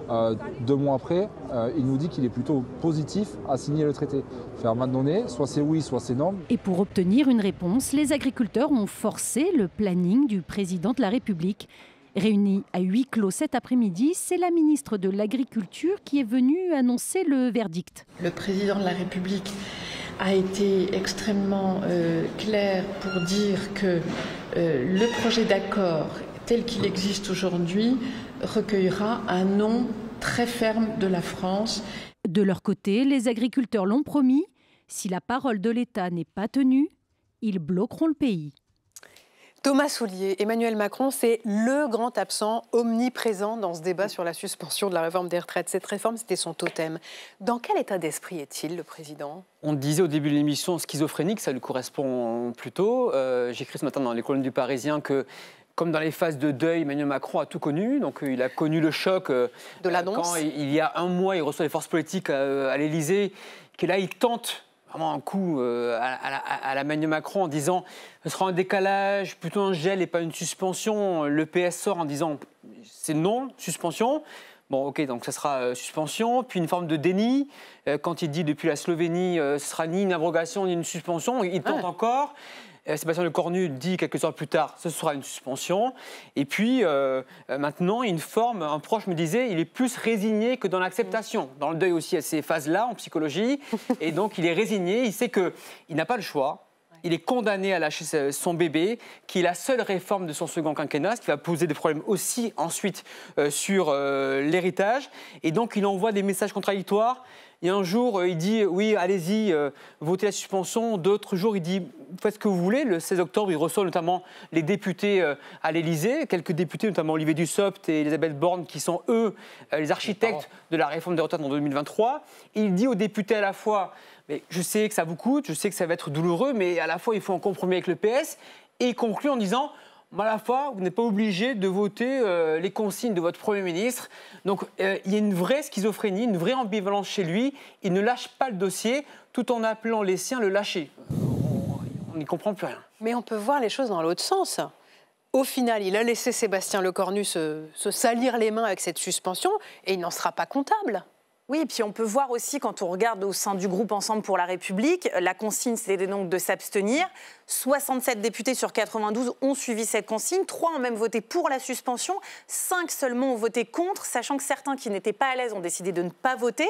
2 mois après, il nous dit qu'il est plutôt positif à signer le traité. À un moment donné, soit c'est oui, soit c'est non. Et pour obtenir une réponse, les agriculteurs ont forcé le planning du président de la République. Réunie à huis clos cet après-midi, c'est la ministre de l'Agriculture qui est venue annoncer le verdict. Le président de la République a été extrêmement clair pour dire que le projet d'accord tel qu'il existe aujourd'hui recueillera un non très ferme de la France. De leur côté, les agriculteurs l'ont promis, si la parole de l'État n'est pas tenue, ils bloqueront le pays. Thomas Soulier, Emmanuel Macron, c'est le grand absent omniprésent dans ce débat sur la suspension de la réforme des retraites. Cette réforme, c'était son totem. Dans quel état d'esprit est-il, le président ? On disait au début de l'émission schizophrénique, ça lui correspond plutôt. J'ai écrit ce matin dans les colonnes du Parisien que, comme dans les phases de deuil, Emmanuel Macron a tout connu. Donc il a connu le choc de l'annonce. Quand il y a 1 mois, il reçoit les forces politiques à l'Élysée, que là, il tente vraiment un coup à la Emmanuel Macron en disant ce sera un décalage, plutôt un gel et pas une suspension. Le PS sort en disant c'est non, suspension. Bon, ok, donc ça sera suspension, puis une forme de déni. Quand il dit depuis la Slovénie, ce sera ni une abrogation ni une suspension, il tente encore. Sébastien Lecornu dit quelques heures plus tard, ce sera une suspension. Et puis, maintenant, une forme, un proche me disait, il est plus résigné que dans l'acceptation. Dans le deuil aussi, il y a ces phases-là en psychologie. Et donc, il est résigné, il sait qu'il n'a pas le choix. Il est condamné à lâcher son bébé, qui est la seule réforme de son second quinquennat, ce qui va poser des problèmes aussi ensuite sur l'héritage. Et donc, il envoie des messages contradictoires. Et un jour, il dit oui, allez-y, votez la suspension. D'autres jours, il dit faites ce que vous voulez. Le 16 octobre, il reçoit notamment les députés à l'Élysée, quelques députés, notamment Olivier Dussopt et Elisabeth Borne, qui sont eux les architectes de la réforme des retraites en 2023. Il dit aux députés à la fois mais je sais que ça vous coûte, je sais que ça va être douloureux, mais à la fois il faut un compromis avec le PS. Et il conclut en disant à la fois, vous n'êtes pas obligé de voter les consignes de votre Premier ministre. Donc, il y a une vraie schizophrénie, une vraie ambivalence chez lui. Il ne lâche pas le dossier, tout en appelant les siens le lâcher. On n'y comprend plus rien. Mais on peut voir les choses dans l'autre sens. Au final, il a laissé Sébastien Lecornu se salir les mains avec cette suspension et il n'en sera pas comptable. Oui, et puis on peut voir aussi, quand on regarde au sein du groupe Ensemble pour la République, la consigne, c'était donc de s'abstenir. 67 députés sur 92 ont suivi cette consigne. 3 ont même voté pour la suspension. 5 seulement ont voté contre, sachant que certains qui n'étaient pas à l'aise ont décidé de ne pas voter.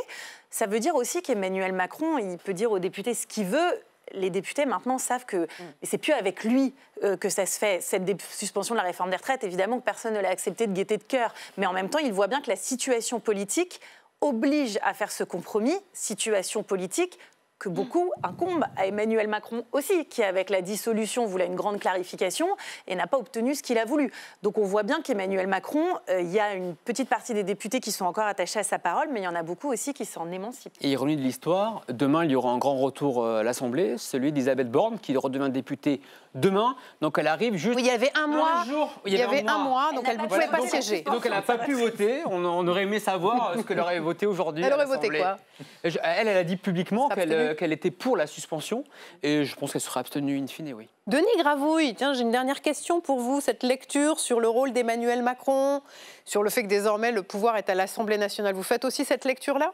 Ça veut dire aussi qu'Emmanuel Macron, il peut dire aux députés ce qu'il veut. les députés maintenant savent que c'est plus avec lui que ça se fait, cette suspension de la réforme des retraites. Évidemment que personne ne l'a accepté de gaieté de cœur, mais en même temps, ils voient bien que la situation politique oblige à faire ce compromis, situation politique que beaucoup incombent à Emmanuel Macron aussi, qui, avec la dissolution, voulait une grande clarification et n'a pas obtenu ce qu'il a voulu. Donc on voit bien qu'Emmanuel Macron, il y a une petite partie des députés qui sont encore attachés à sa parole, mais il y en a beaucoup aussi qui s'en émancipent. Et ironie de l'histoire, demain, il y aura un grand retour à l'Assemblée, celui d'Elisabeth Borne, qui redevient députée demain. Donc elle arrive juste... Oui, il y avait un mois. Il y avait un mois, donc elle ne pouvait pas siéger. Donc elle n'a pas pu voter. On aurait aimé savoir ce qu'elle aurait voté aujourd'hui. Elle aurait voté quoi? Elle a dit publiquement qu'elle était pour la suspension. Et je pense qu'elle sera abstenue in fine, oui. Denis Gravouille, tiens, j'ai une dernière question pour vous. Cette lecture sur le rôle d'Emmanuel Macron, sur le fait que désormais le pouvoir est à l'Assemblée nationale, vous faites aussi cette lecture-là?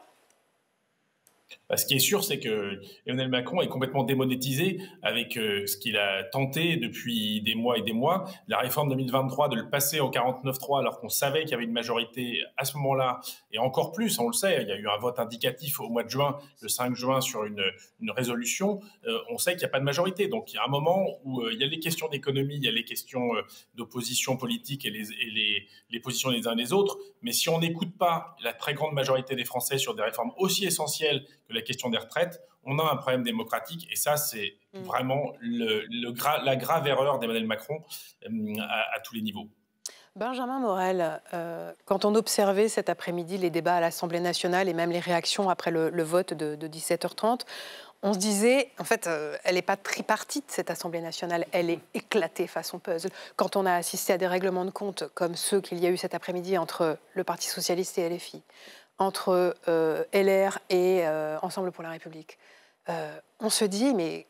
Ce qui est sûr, c'est que Emmanuel Macron est complètement démonétisé avec ce qu'il a tenté depuis des mois et des mois. La réforme 2023, de le passer au 49.3 alors qu'on savait qu'il y avait une majorité à ce moment-là, et encore plus, on le sait, il y a eu un vote indicatif au mois de juin, le 5 juin, sur une résolution. On sait qu'il n'y a pas de majorité. Donc il y a un moment où il y a les questions d'économie, il y a les questions d'opposition politique et les positions des uns et des autres. Mais si on n'écoute pas la très grande majorité des Français sur des réformes aussi essentielles que la question des retraites, on a un problème démocratique et ça, c'est vraiment la grave erreur d'Emmanuel Macron à tous les niveaux. Benjamin Morel, quand on observait cet après-midi les débats à l'Assemblée nationale et même les réactions après le vote de 17h30, on se disait, en fait, elle n'est pas tripartite, cette Assemblée nationale, elle est éclatée façon puzzle. Quand on a assisté à des règlements de compte comme ceux qu'il y a eu cet après-midi entre le Parti socialiste et LFI, entre LR et Ensemble pour la République, on se dit, mais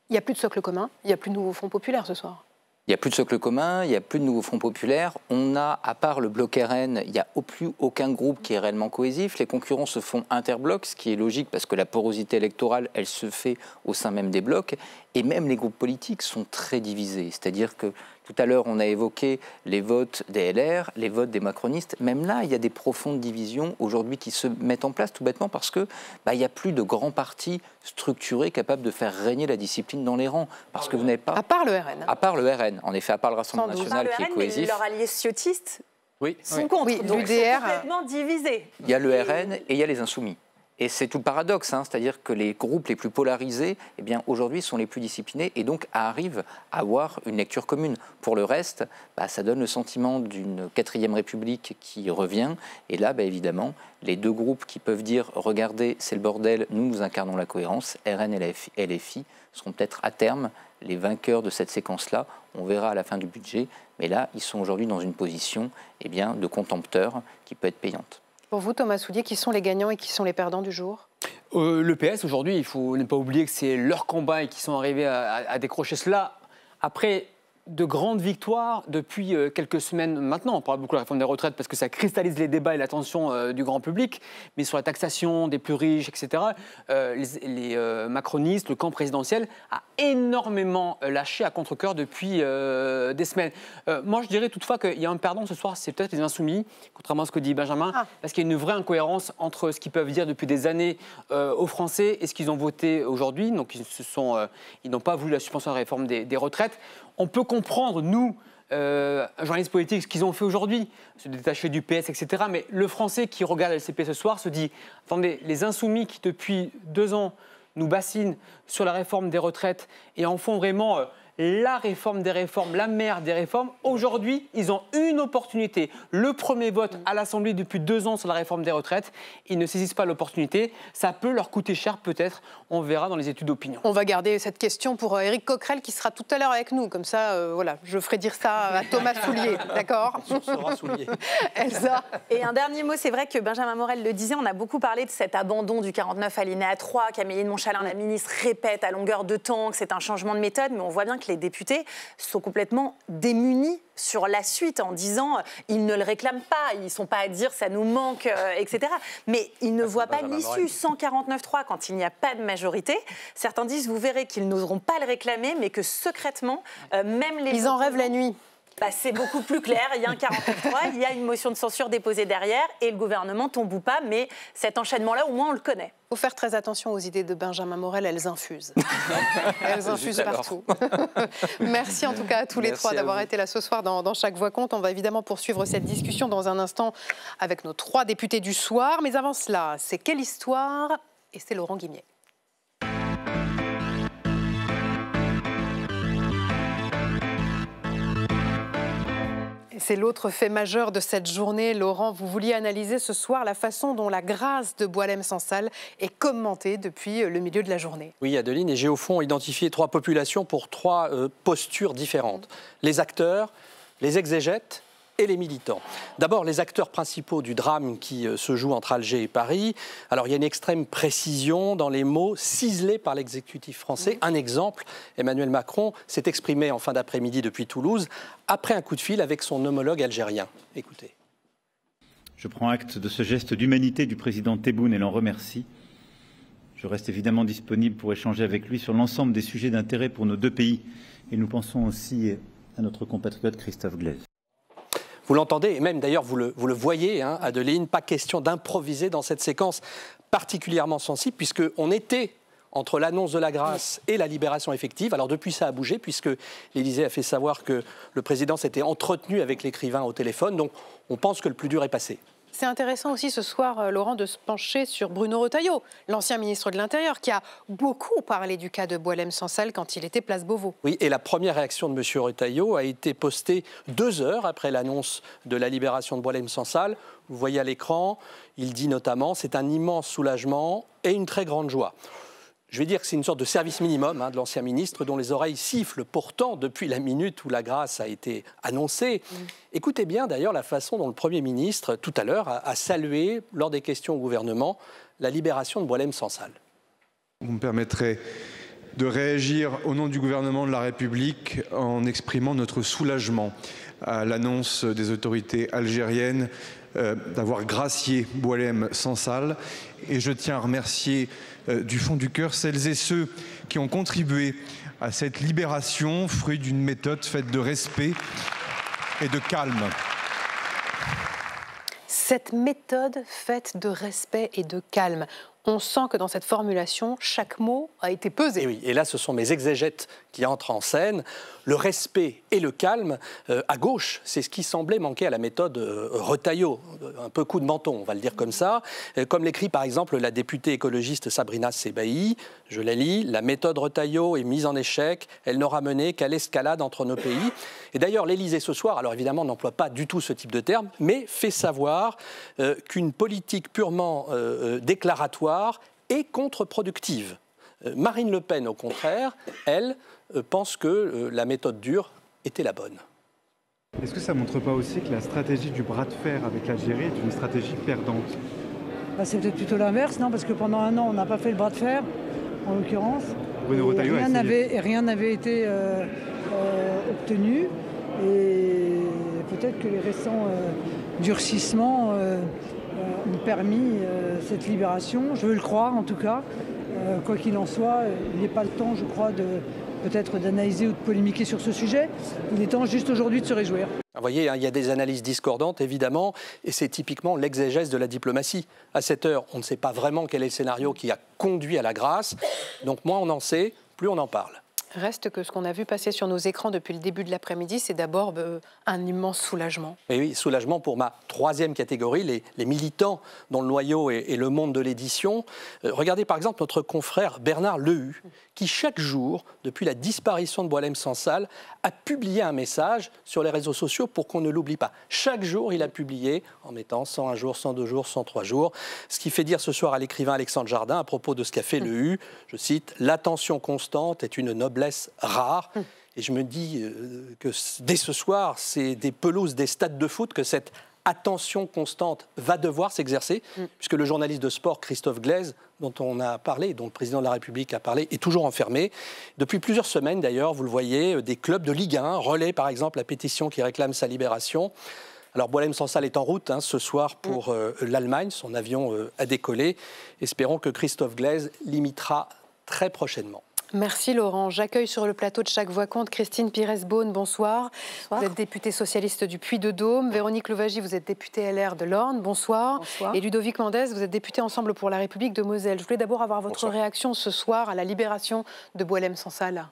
il n'y a plus de socle commun, il n'y a plus de nouveau Front populaire ce soir. Il n'y a plus de socle commun, il n'y a plus de nouveau Front populaire. On a, à part le bloc RN, il n'y a plus aucun groupe qui est réellement cohésif. Les concurrents se font interblocs, ce qui est logique parce que la porosité électorale, elle se fait au sein même des blocs. Et même les groupes politiques sont très divisés. C'est-à-dire que tout à l'heure, on a évoqué les votes des LR, les votes des macronistes. Même là, il y a des profondes divisions aujourd'hui qui se mettent en place tout bêtement parce que il n'y a plus de grands partis structurés capables de faire régner la discipline dans les rangs. Parce que vous n'avez pas... À part le RN. À part le RN, en effet, à part le Rassemblement national qui est cohésif. Leur allié ciotiste sont oui. contre, oui, donc ils sont complètement divisés. Il y a le RN et il y a les Insoumis. Et c'est tout le paradoxe, c'est-à-dire que les groupes les plus polarisés, eh bien, aujourd'hui, sont les plus disciplinés et donc arrivent à avoir une lecture commune. Pour le reste, ça donne le sentiment d'une 4e République qui revient. Et là, évidemment, les deux groupes qui peuvent dire « Regardez, c'est le bordel, nous incarnons la cohérence », RN et LFI, seront peut-être à terme les vainqueurs de cette séquence-là. On verra à la fin du budget. Mais là, ils sont aujourd'hui dans une position de contempteur qui peut être payante. Pour vous, Thomas Soulier, qui sont les gagnants et qui sont les perdants du jour? Le PS, aujourd'hui, il faut ne pas oublier que c'est leur combat et qu'ils sont arrivés à décrocher cela après de grandes victoires depuis quelques semaines maintenant. On parle beaucoup de la réforme des retraites parce que ça cristallise les débats et l'attention du grand public, mais sur la taxation des plus riches, etc., les macronistes, le camp présidentiel a énormément lâché à contre-cœur depuis des semaines. Moi, je dirais toutefois qu'il y a un perdant ce soir, c'est peut-être les Insoumis, contrairement à ce que dit Benjamin, parce qu'il y a une vraie incohérence entre ce qu'ils peuvent dire depuis des années aux Français et ce qu'ils ont voté aujourd'hui. Donc, ils n'ont pas voulu la suspension de la réforme des retraites. On peut comprendre, nous, journalistes politiques, ce qu'ils ont fait aujourd'hui, se détacher du PS, etc. Mais le Français qui regarde LCP ce soir se dit « Attendez, les Insoumis qui, depuis 2 ans, nous bassinent sur la réforme des retraites et en font vraiment la réforme des réformes, la mère des réformes. Aujourd'hui, ils ont une opportunité. Le premier vote à l'Assemblée depuis 2 ans sur la réforme des retraites. Ils ne saisissent pas l'opportunité. Ça peut leur coûter cher peut-être. On verra dans les études d'opinion. On va garder cette question pour Éric Coquerel qui sera tout à l'heure avec nous. Comme ça, voilà, je ferai dire ça à Thomas Soulier. D'accord ? Elsa. Et un dernier mot, c'est vrai que Benjamin Morel le disait, on a beaucoup parlé de cet abandon du 49 alinéa 3 qu'Amélie de Montchalin, la ministre, répète à longueur de temps, que c'est un changement de méthode, mais on voit bien que les députés sont complètement démunis sur la suite en disant ils ne le réclament pas, ils ne sont pas à dire ça nous manque, etc. Mais ils ne voient pas l'issue. 149.3 quand il n'y a pas de majorité. Certains disent, vous verrez qu'ils n'oseront pas le réclamer, mais que secrètement, même les... Ils en rêvent la nuit. C'est beaucoup plus clair, il y a un 49.3, il y a une motion de censure déposée derrière et le gouvernement tombe ou pas, mais cet enchaînement-là, au moins, on le connaît. Il faut faire très attention aux idées de Benjamin Morel, elles infusent. Elles infusent partout. Merci en tout cas à tous les trois d'avoir été là ce soir dans Chaque Voix compte. On va évidemment poursuivre cette discussion dans un instant avec nos 3 députés du soir. Mais avant cela, c'est Quelle histoire? Et c'est Laurent Guimier. C'est l'autre fait majeur de cette journée. Laurent, vous vouliez analyser ce soir la façon dont la grâce de Boualem-Sansal est commentée depuis le milieu de la journée. Oui, Adeline, et j'ai au fond identifié 3 populations pour 3 postures différentes. Les acteurs, les exégètes et les militants. D'abord, les acteurs principaux du drame qui se joue entre Alger et Paris. Alors, il y a une extrême précision dans les mots ciselés par l'exécutif français. Un exemple, Emmanuel Macron s'est exprimé en fin d'après-midi depuis Toulouse, après un coup de fil avec son homologue algérien. Écoutez. Je prends acte de ce geste d'humanité du président Tebboune et l'en remercie. Je reste évidemment disponible pour échanger avec lui sur l'ensemble des sujets d'intérêt pour nos 2 pays. Et nous pensons aussi à notre compatriote Christophe Glaise. Vous l'entendez, et même d'ailleurs vous le voyez, hein, Adeline, pas question d'improviser dans cette séquence particulièrement sensible, puisqu'on était entre l'annonce de la grâce et la libération effective. Alors depuis, ça a bougé, puisque l'Élysée a fait savoir que le président s'était entretenu avec l'écrivain au téléphone, donc on pense que le plus dur est passé. C'est intéressant aussi ce soir, Laurent, de se pencher sur Bruno Retailleau, l'ancien ministre de l'Intérieur, qui a beaucoup parlé du cas de Boualem-Sansal quand il était place Beauvau. Oui, et la première réaction de M. Retailleau a été postée 2 heures après l'annonce de la libération de Boualem-Sansal. Vous voyez à l'écran, il dit notamment « c'est un immense soulagement et une très grande joie ». Je vais dire que c'est une sorte de service minimum de l'ancien ministre dont les oreilles sifflent pourtant depuis la minute où la grâce a été annoncée. Écoutez bien d'ailleurs la façon dont le Premier ministre, tout à l'heure, a salué, lors des questions au gouvernement, la libération de Boualem-Sansal. Vous me permettrez de réagir au nom du gouvernement de la République en exprimant notre soulagement à l'annonce des autorités algériennes d'avoir gracié Boualem-Sansal. Et je tiens à remercier du fond du cœur celles et ceux qui ont contribué à cette libération, fruit d'une méthode faite de respect et de calme. Cette méthode faite de respect et de calme, on sent que dans cette formulation, chaque mot a été pesé. Et oui, et là, ce sont mes exégètes qui entrent en scène. Le respect et le calme, à gauche, c'est ce qui semblait manquer à la méthode Retailleau. Un peu coup de menton, on va le dire comme ça. Comme l'écrit par exemple la députée écologiste Sabrina Sebaï, je la lis, « La méthode Retailleau est mise en échec, elle n'aura mené qu'à l'escalade entre nos pays ». Et d'ailleurs, l'Élysée ce soir, alors évidemment, n'emploie pas du tout ce type de terme, mais fait savoir qu'une politique purement déclaratoire est contre-productive. Marine Le Pen, au contraire, elle, pense que la méthode dure était la bonne. Est-ce que ça ne montre pas aussi que la stratégie du bras de fer avec l'Algérie est une stratégie perdante? C'est peut-être plutôt l'inverse, non? Parce que pendant 1 an, on n'a pas fait le bras de fer, en l'occurrence. Rien n'avait été obtenu. Et peut-être que les récents durcissements ont permis cette libération. Je veux le croire, en tout cas. Quoi qu'il en soit, il n'est pas le temps, je crois, peut-être d'analyser ou de polémiquer sur ce sujet. Il est temps juste aujourd'hui de se réjouir. Vous voyez, il y a des analyses discordantes, évidemment, et c'est typiquement l'exégèse de la diplomatie. À cette heure, on ne sait pas vraiment quel est le scénario qui a conduit à la grâce. Donc moins on en sait, plus on en parle. Reste que ce qu'on a vu passer sur nos écrans depuis le début de l'après-midi, c'est d'abord un immense soulagement. Et oui, soulagement pour ma 3e catégorie, les militants dont le noyau est le monde de l'édition. Regardez par exemple notre confrère Bernard Lehu, qui chaque jour, depuis la disparition de Boualem-Sansal, a publié un message sur les réseaux sociaux pour qu'on ne l'oublie pas. Chaque jour, il a publié en mettant 101 jours, 102 jours, 103 jours. Ce qui fait dire ce soir à l'écrivain Alexandre Jardin, à propos de ce qu'a fait Lehu, je cite, « L'attention constante est une noblesse rare ». Et je me dis que dès ce soir, c'est des pelouses, des stades de foot que cette attention constante va devoir s'exercer, puisque le journaliste de sport Christophe Glaise, dont on a parlé, dont le président de la République a parlé, est toujours enfermé. Depuis plusieurs semaines d'ailleurs, vous le voyez, des clubs de Ligue 1 relaient par exemple la pétition qui réclame sa libération. Alors Boualem-Sansal est en route ce soir pour l'Allemagne, son avion a décollé. Espérons que Christophe Glaise l'imitera très prochainement. Merci Laurent. J'accueille sur le plateau de Chaque Voix Compte Christine Pires-Beaune, bonsoir. Vous êtes députée socialiste du Puy-de-Dôme. Véronique Louwagie, vous êtes députée LR de l'Orne, bonsoir. Et Ludovic Mendès, vous êtes député Ensemble pour la République de Moselle. Je voulais d'abord avoir votre réaction ce soir à la libération de Boualem Sansal.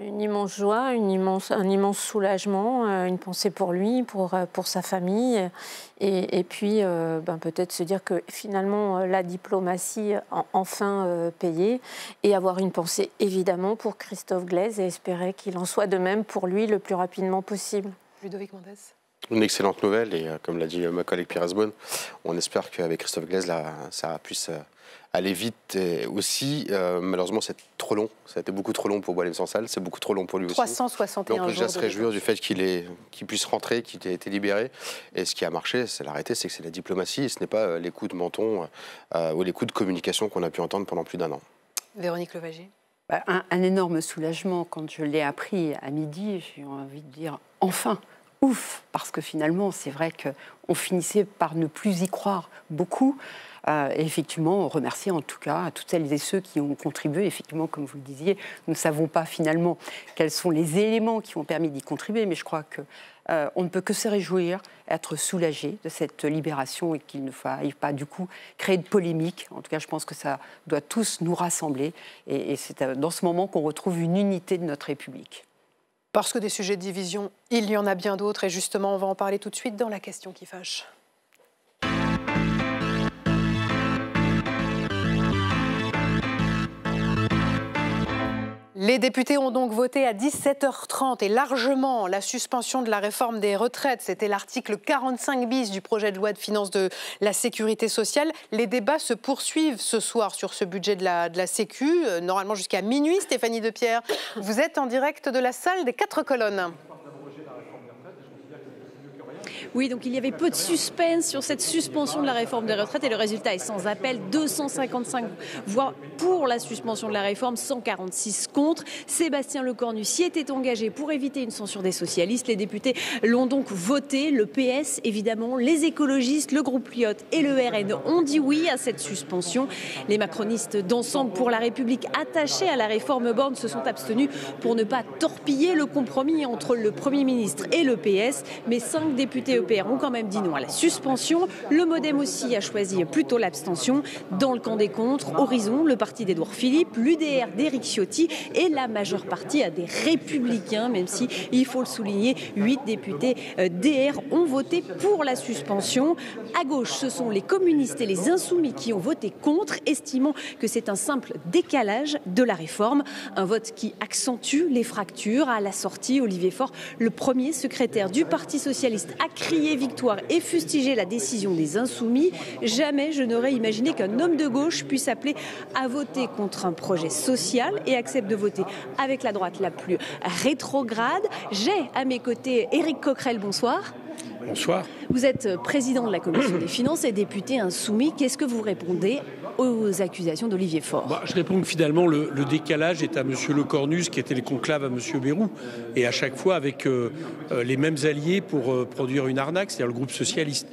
Une immense joie, un immense soulagement, une pensée pour lui, pour sa famille. Et puis peut-être se dire que finalement la diplomatie a enfin payé. Et avoir une pensée évidemment pour Christophe Glaise et espérer qu'il en soit de même pour lui le plus rapidement possible. Ludovic Mendès. Une excellente nouvelle et comme l'a dit ma collègue Pires-Beaune, on espère qu'avec Christophe Glaise, ça puisse aller vite. Et aussi, malheureusement, c'est trop long. Ça a été beaucoup trop long pour Boualem Sansal, c'est beaucoup trop long pour lui aussi. 361 jours. On peut déjà se réjouir du fait qu'il puisse rentrer, qu'il ait été libéré. Et ce qui a marché, c'est l'arrêté, c'est que c'est la diplomatie et ce n'est pas les coups de menton ou les coups de communication qu'on a pu entendre pendant plus d'un an. Véronique Louwagie. Un énorme soulagement quand je l'ai appris à midi. J'ai envie de dire enfin. Ouf, parce que finalement, c'est vrai qu'on finissait par ne plus y croire beaucoup. Et effectivement, remercier en tout cas à toutes celles et ceux qui ont contribué. Effectivement, comme vous le disiez, nous ne savons pas finalement quels sont les éléments qui ont permis d'y contribuer, mais je crois qu'on ne peut que se réjouir, être soulagé de cette libération et qu'il ne faille pas du coup créer de polémique. En tout cas, je pense que ça doit tous nous rassembler et c'est dans ce moment qu'on retrouve une unité de notre République. Parce que des sujets de division, il y en a bien d'autres et justement, on va en parler tout de suite dans la question qui fâche. Les députés ont donc voté à 17h30 et largement la suspension de la réforme des retraites. C'était l'article 45 bis du projet de loi de finances de la sécurité sociale. Les débats se poursuivent ce soir sur ce budget de la Sécu, normalement jusqu'à minuit. Stéphanie Depierre, vous êtes en direct de la salle des 4 colonnes. Oui, donc il y avait peu de suspense sur cette suspension de la réforme des retraites et le résultat est sans appel. 255 voix pour la suspension de la réforme, 146 contre. Sébastien Lecornu s'y était engagé pour éviter une censure des socialistes. Les députés l'ont donc voté. Le PS, évidemment, les écologistes, le groupe Lyot et le RN ont dit oui à cette suspension. Les macronistes d'Ensemble pour la République attachés à la réforme Borne se sont abstenus pour ne pas torpiller le compromis entre le Premier ministre et le PS. Mais 5 députés EPR ont quand même dit non à la suspension. Le Modem aussi a choisi plutôt l'abstention. Dans le camp des contres, Horizon, le parti d'Édouard Philippe, l'UDR d'Éric Ciotti et la majeure partie à des Républicains, même si, il faut le souligner, 8 députés DR ont voté pour la suspension. À gauche, ce sont les communistes et les insoumis qui ont voté contre, estimant que c'est un simple décalage de la réforme. Un vote qui accentue les fractures. À la sortie, Olivier Faure, le premier secrétaire du Parti socialiste, a crié victoire et fustigé la décision des Insoumis. Jamais je n'aurais imaginé qu'un homme de gauche puisse appeler à voter contre un projet social et accepte de voter avec la droite la plus rétrograde. J'ai à mes côtés Éric Coquerel, bonsoir. Bonsoir. Vous êtes président de la Commission des Finances et député insoumis. Qu'est-ce que vous répondez aux accusations d'Olivier Faure? Je réponds que finalement le décalage est à M. Lecornu, qui était les conclaves à M. Bayrou, et à chaque fois avec les mêmes alliés pour produire une arnaque, c'est-à-dire le groupe socialiste.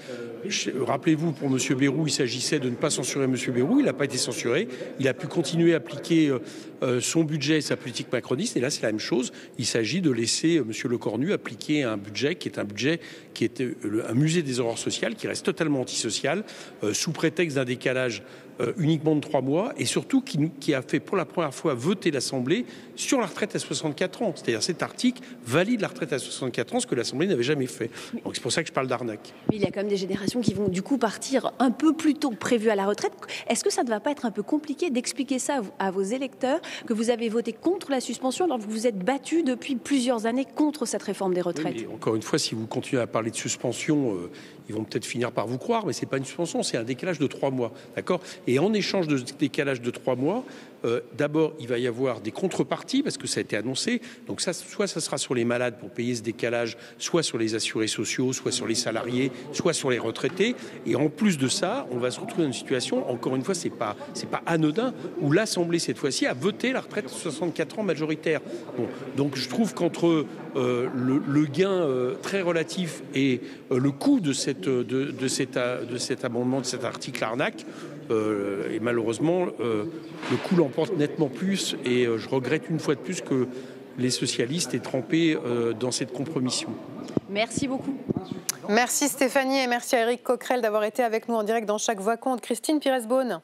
Rappelez-vous, pour M. Bayrou, il s'agissait de ne pas censurer M. Bayrou, il n'a pas été censuré, il a pu continuer à appliquer son budget et sa politique macroniste, et là c'est la même chose, il s'agit de laisser M. Lecornu appliquer un budget qui est un musée des horreurs sociales, qui reste totalement antisocial, sous prétexte d'un décalage uniquement de 3 mois, et surtout qui a fait pour la première fois voter l'Assemblée sur la retraite à 64 ans. C'est-à-dire cet article valide la retraite à 64 ans, ce que l'Assemblée n'avait jamais fait. Donc c'est pour ça que je parle d'arnaque. Mais il y a quand même des générations qui vont du coup partir un peu plus tôt que prévu à la retraite. Est-ce que ça ne va pas être un peu compliqué d'expliquer ça à vos électeurs, que vous avez voté contre la suspension alors que vous vous êtes battu depuis plusieurs années contre cette réforme des retraites? Oui, encore une fois, si vous continuez à parler de suspension, ils vont peut-être finir par vous croire, mais ce n'est pas une suspension, c'est un décalage de 3 mois. D'accord ? Et en échange de ce décalage de 3 mois, d'abord, il va y avoir des contreparties, parce que ça a été annoncé. Donc ça, soit ça sera sur les malades pour payer ce décalage, soit sur les assurés sociaux, soit sur les salariés, soit sur les retraités. Et en plus de ça, on va se retrouver dans une situation, encore une fois, c'est pas anodin, où l'Assemblée, cette fois-ci, a voté la retraite de 64 ans majoritaire. Bon, donc je trouve qu'entre le gain très relatif et le coût de cet amendement, de cet article arnaque, Et malheureusement, le coup l'emporte nettement plus. Et je regrette une fois de plus que les socialistes aient trempé dans cette compromission. Merci beaucoup. Merci Stéphanie et merci à Éric Coquerel d'avoir été avec nous en direct dans Chaque Voix Compte. Christine Pires-Beaune,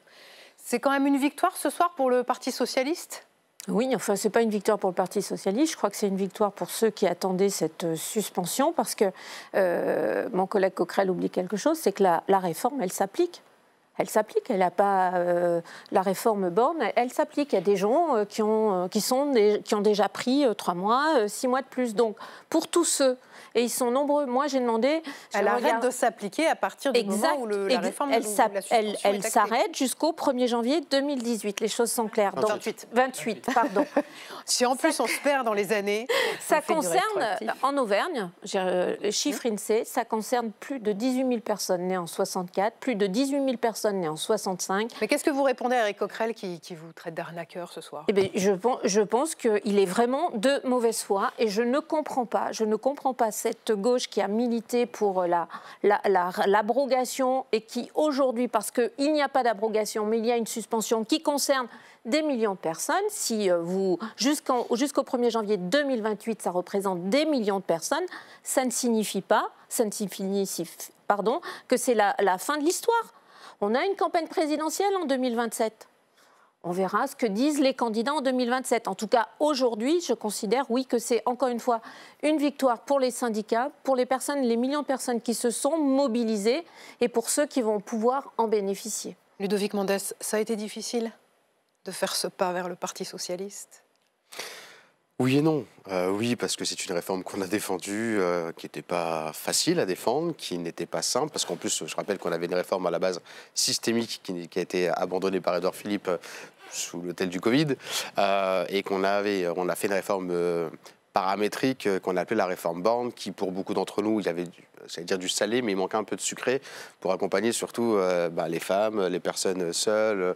c'est quand même une victoire ce soir pour le Parti socialiste ? Oui, enfin, ce n'est pas une victoire pour le Parti socialiste. Je crois que c'est une victoire pour ceux qui attendaient cette suspension, parce que mon collègue Coquerel oublie quelque chose, c'est que la réforme, elle s'applique. Elle s'applique, elle n'a pas la réforme Borne, elle s'applique. Il y a des gens qui ont déjà pris 3 mois, 6 mois de plus. Donc, pour tous ceux, et ils sont nombreux, moi j'ai demandé... Elle arrête de s'appliquer à partir du moment où la réforme elle s'arrête jusqu'au 1er janvier 2018, les choses sont claires. 28, pardon. Si en plus on se perd dans les années... Ça concerne, en Auvergne, les chiffres INSEE, ça concerne plus de 18 000 personnes nées en 64, plus de 18 000 personnes nées en 65. Mais qu'est-ce que vous répondez à Éric Coquerel qui vous traite d'arnaqueur ce soir ? Eh bien, je pense qu'il est vraiment de mauvaise foi et je ne comprends pas cette gauche qui a milité pour l'abrogation et qui aujourd'hui, parce qu'il n'y a pas d'abrogation, mais il y a une suspension qui concerne des millions de personnes. Si jusqu'au 1er janvier 2028, ça représente des millions de personnes, ça ne signifie que c'est la fin de l'histoire. On a une campagne présidentielle en 2027. On verra ce que disent les candidats en 2027. En tout cas, aujourd'hui, je considère, oui, que c'est encore une fois une victoire pour les syndicats, pour les millions de personnes qui se sont mobilisées et pour ceux qui vont pouvoir en bénéficier. Ludovic Mondès, ça a été difficile de faire ce pas vers le Parti socialiste ? Oui et non. Oui, parce que c'est une réforme qu'on a défendue, qui n'était pas facile à défendre, qui n'était pas simple, parce qu'en plus, je rappelle qu'on avait une réforme à la base systémique qui a été abandonnée par Édouard Philippe sous l'autel du Covid, et on a fait une réforme paramétrique qu'on appelait la réforme Borne, qui pour beaucoup d'entre nous, il y avait du salé, mais il manquait un peu de sucré pour accompagner surtout les femmes, les personnes seules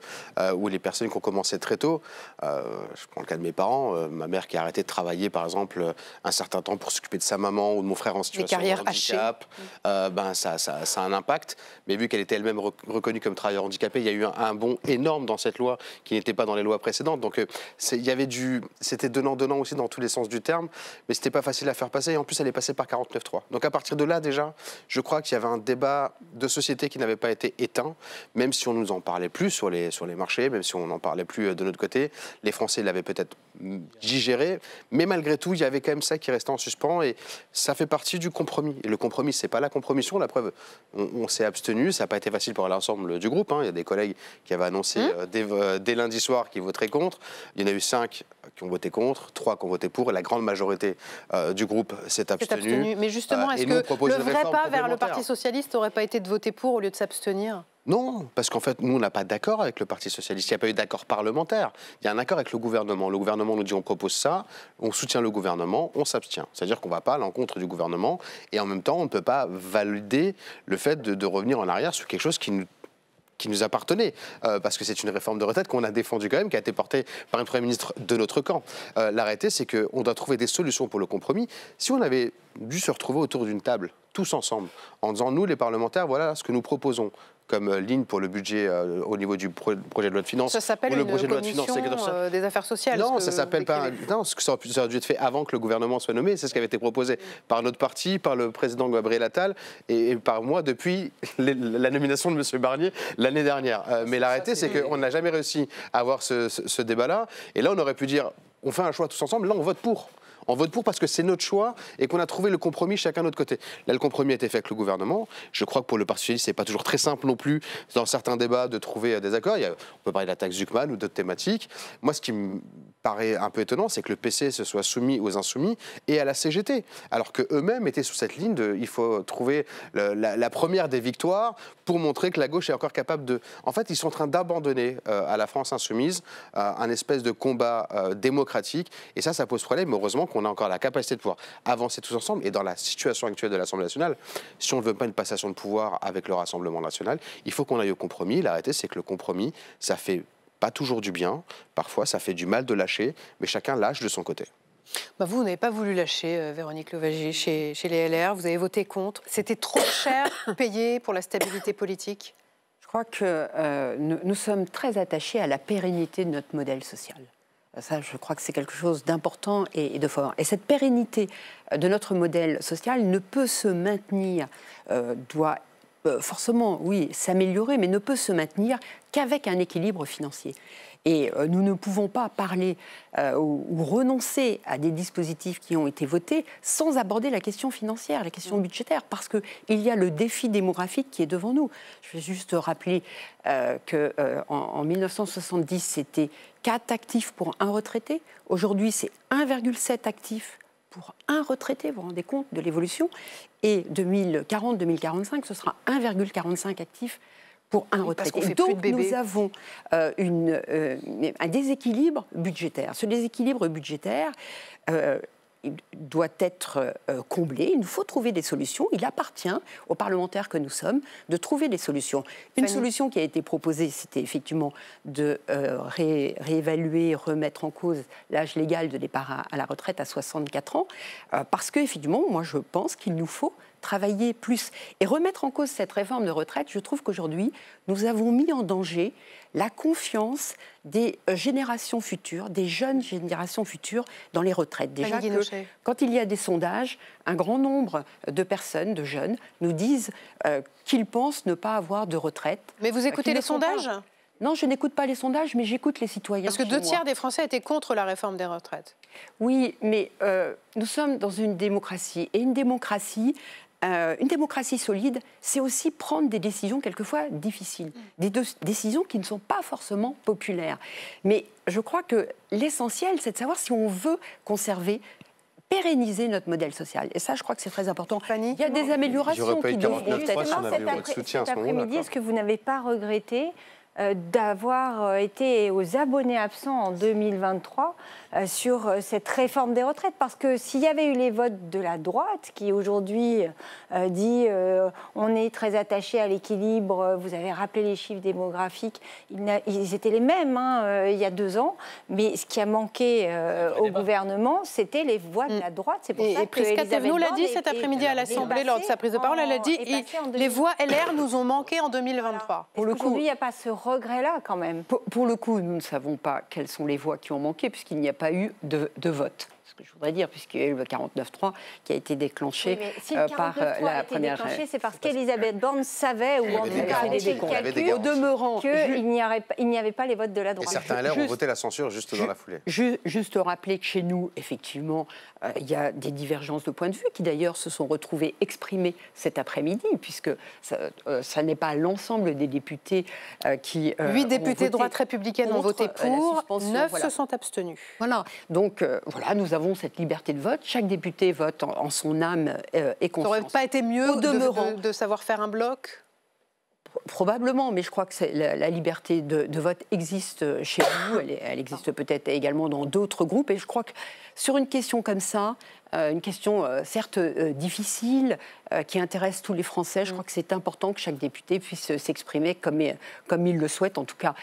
ou les personnes qui ont commencé très tôt. Je prends le cas de mes parents, ma mère qui a arrêté de travailler par exemple un certain temps pour s'occuper de sa maman ou de mon frère en situation de handicap, ça a un impact. Mais vu qu'elle était elle-même reconnue comme travailleur handicapé, il y a eu un bond énorme dans cette loi qui n'était pas dans les lois précédentes. Donc c'était donnant-donnant aussi dans tous les sens du terme, mais c'était pas facile à faire passer. Et en plus, elle est passée par 49.3. Donc à partir de là, déjà, je crois qu'il y avait un débat de société qui n'avait pas été éteint, même si on nous en parlait plus sur les marchés, même si on n'en parlait plus de notre côté. Les Français l'avaient peut-être digéré, mais malgré tout, il y avait quand même ça qui restait en suspens et ça fait partie du compromis. Et le compromis, c'est pas la compromission, la preuve, on s'est abstenu, ça n'a pas été facile pour l'ensemble du groupe. Il y a des collègues qui avaient annoncé dès lundi soir qu'ils voteraient contre. Il y en a eu 5 qui ont voté contre, 3 qui ont voté pour, et la grande majorité du groupe s'est abstenue. Mais justement, est-ce que le vrai pas vers le Parti socialiste n'aurait pas été de voter pour au lieu de s'abstenir ? Non, parce qu'en fait, nous, on n'a pas d'accord avec le Parti socialiste. Il n'y a pas eu d'accord parlementaire. Il y a un accord avec le gouvernement. Le gouvernement nous dit on propose ça, on soutient le gouvernement, on s'abstient. C'est-à-dire qu'on ne va pas à l'encontre du gouvernement et en même temps, on ne peut pas valider le fait de revenir en arrière sur quelque chose qui nous appartenait, parce que c'est une réforme de retraite qu'on a défendue quand même, qui a été portée par un Premier ministre de notre camp. L'arrêté, c'est qu'on doit trouver des solutions pour le compromis. Si on avait dû se retrouver autour d'une table, tous ensemble, en disant, nous, les parlementaires, voilà ce que nous proposons comme ligne pour le budget au niveau du projet de loi de finances. Ça s'appelle une commission des affaires sociales. Non, ça s'appelle pas... Non, ça aurait dû être fait avant que le gouvernement soit nommé. C'est ce qui avait été proposé par notre parti, par le président Gabriel Attal et par moi depuis la nomination de M. Barnier l'année dernière. Mais l'arrêté, c'est qu'on n'a jamais réussi à avoir ce débat-là. Et là, on aurait pu dire, on fait un choix tous ensemble, là, on vote pour. On vote pour parce que c'est notre choix et qu'on a trouvé le compromis chacun de notre côté. Là, le compromis a été fait avec le gouvernement. Je crois que pour le Parti socialiste, c'est pas toujours très simple non plus, dans certains débats, de trouver des accords. On peut parler de la taxe Zuckman ou d'autres thématiques. Moi, ce qui me paraît un peu étonnant, c'est que le PC se soit soumis aux Insoumis et à la CGT, alors qu'eux-mêmes étaient sous cette ligne de il faut trouver la première des victoires pour montrer que la gauche est encore capable de... En fait, ils sont en train d'abandonner à la France insoumise un espèce de combat démocratique et ça pose problème. Heureusement qu'on a encore la capacité de pouvoir avancer tous ensemble. Et dans la situation actuelle de l'Assemblée nationale, si on ne veut pas une passation de pouvoir avec le Rassemblement national, il faut qu'on aille au compromis. L'arrêté, c'est que le compromis, ça fait pas toujours du bien. Parfois, ça fait du mal de lâcher, mais chacun lâche de son côté. Vous n'avez pas voulu lâcher, Véronique Louwagie, chez les LR. Vous avez voté contre. C'était trop cher payé pour la stabilité politique ? crois que nous sommes très attachés à la pérennité de notre modèle social. Ça, je crois que c'est quelque chose d'important et de fort. Et cette pérennité de notre modèle social ne peut se maintenir, doit forcément, oui, s'améliorer, mais ne peut se maintenir qu'avec un équilibre financier. Et nous ne pouvons pas parler ou renoncer à des dispositifs qui ont été votés sans aborder la question financière, la question budgétaire, parce qu'il y a le défi démographique qui est devant nous. Je vais juste rappeler qu'en 1970, c'était 4 actifs pour un retraité. Aujourd'hui, c'est 1,7 actifs pour un retraité. Vous vous rendez compte de l'évolution? Et 2040-2045, ce sera 1,45 actifs pour un retraité. Donc nous avons un déséquilibre budgétaire. Ce déséquilibre budgétaire il doit être comblé. Il nous faut trouver des solutions. Il appartient aux parlementaires que nous sommes de trouver des solutions. Une solution qui a été proposée, c'était effectivement de réévaluer, remettre en cause l'âge légal de départ à la retraite à 64 ans, parce qu'effectivement, moi je pense qu'il nous faut travailler plus. Et remettre en cause cette réforme de retraite, je trouve qu'aujourd'hui, nous avons mis en danger la confiance des générations futures, des jeunes générations futures dans les retraites. Déjà que quand il y a des sondages, un grand nombre de personnes, de jeunes, nous disent qu'ils pensent ne pas avoir de retraite. Mais vous écoutez les sondages ? Non, je n'écoute pas les sondages, mais j'écoute les citoyens. Parce que 2 tiers des Français étaient contre la réforme des retraites. Oui, mais nous sommes dans une démocratie. Et une démocratie solide, c'est aussi prendre des décisions quelquefois difficiles, des décisions qui ne sont pas forcément populaires. Mais je crois que l'essentiel, c'est de savoir si on veut conserver, pérenniser notre modèle social. Et ça, je crois que c'est très important. Il y a des améliorations qui doivent cet après-midi. Est-ce que vous n'avez pas regretté d'avoir été aux abonnés absents en 2023 sur cette réforme des retraites, parce que s'il y avait eu les votes de la droite qui aujourd'hui dit on est très attaché à l'équilibre, vous avez rappelé les chiffres démographiques, ils étaient les mêmes il y a 2 ans, mais ce qui a manqué au gouvernement, c'était les voix de la droite. C'est pour ça que Prisca Thévenot l'a dit cet après-midi à l'Assemblée lors de sa prise de parole, elle a dit les voix LR nous ont manqué en 2023. Pour le coup, il n'y a pas ce regret-là quand même. Pour le coup, nous ne savons pas quelles sont les voix qui ont manqué, puisqu'il n'y a pas eu de vote. Ce que je voudrais dire, puisqu'il y a eu le 49.3 qui a été déclenché par la première... C'est parce qu'Elisabeth Borne savait, ou en tout cas avait fait le calcul, au demeurant, qu'il n'y avait pas les votes de la droite. Et certains LR ont voté la censure juste dans la foulée. Juste rappeler que chez nous, effectivement, il y a des divergences de points de vue qui d'ailleurs se sont retrouvées exprimées cet après-midi, puisque ça n'est pas l'ensemble des députés qui 8 députés droite républicaine ont voté pour, 9 se sont abstenus. Voilà, donc voilà, nous avons cette liberté de vote. Chaque député vote en son âme et conscience. Ça n'aurait pas été mieux de savoir faire un bloc ? Probablement, mais je crois que la liberté de vote existe chez nous, elle existe peut-être également dans d'autres groupes, et je crois que sur une question comme ça, une question certes difficile, qui intéresse tous les Français, je crois que c'est important que chaque député puisse s'exprimer comme il le souhaite. En tout cas,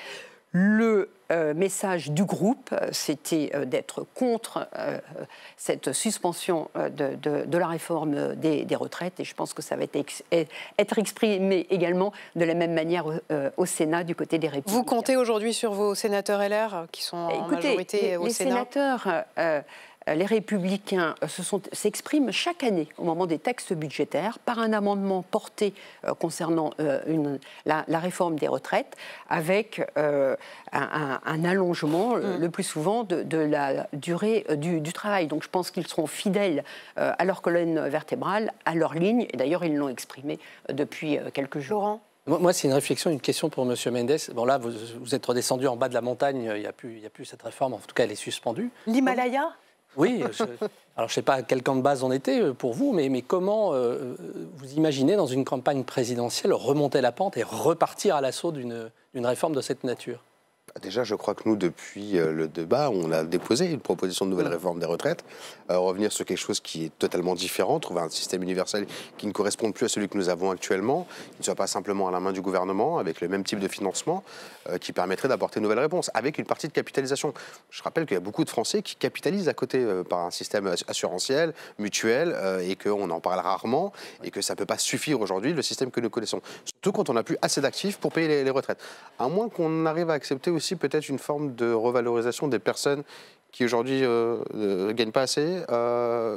le message du groupe, c'était d'être contre cette suspension de la réforme des retraites, et je pense que ça va être exprimé également de la même manière au Sénat du côté des Républicains. Vous comptez aujourd'hui sur vos sénateurs LR qui sont en majorité au Sénat ? Les sénateurs... les Républicains s'expriment chaque année au moment des textes budgétaires par un amendement porté concernant la réforme des retraites avec un allongement le plus souvent de la durée du travail. Donc je pense qu'ils seront fidèles à leur colonne vertébrale, à leur ligne, et d'ailleurs ils l'ont exprimé depuis quelques jours. Laurent ? Moi, c'est une réflexion, une question pour M. Mendes. Bon, là, vous êtes redescendu en bas de la montagne, il n'y a plus cette réforme, en tout cas elle est suspendue. L'Himalaya ? Oui, alors je ne sais pas à quel camp de base on était pour vous, mais comment vous imaginez dans une campagne présidentielle remonter la pente et repartir à l'assaut d'une réforme de cette nature ? Déjà, je crois que nous, depuis le débat, on a déposé une proposition de nouvelle réforme des retraites, revenir sur quelque chose qui est totalement différent, trouver un système universel qui ne corresponde plus à celui que nous avons actuellement, qui ne soit pas simplement à la main du gouvernement, avec le même type de financement, qui permettrait d'apporter une nouvelle réponse, avec une partie de capitalisation. Je rappelle qu'il y a beaucoup de Français qui capitalisent à côté par un système assurantiel, mutuel, et qu'on en parle rarement, et que ça ne peut pas suffire aujourd'hui, le système que nous connaissons. Surtout quand on n'a plus assez d'actifs pour payer les retraites. À moins qu'on arrive à accepter aussi peut-être une forme de revalorisation des personnes qui aujourd'hui ne gagnent pas assez,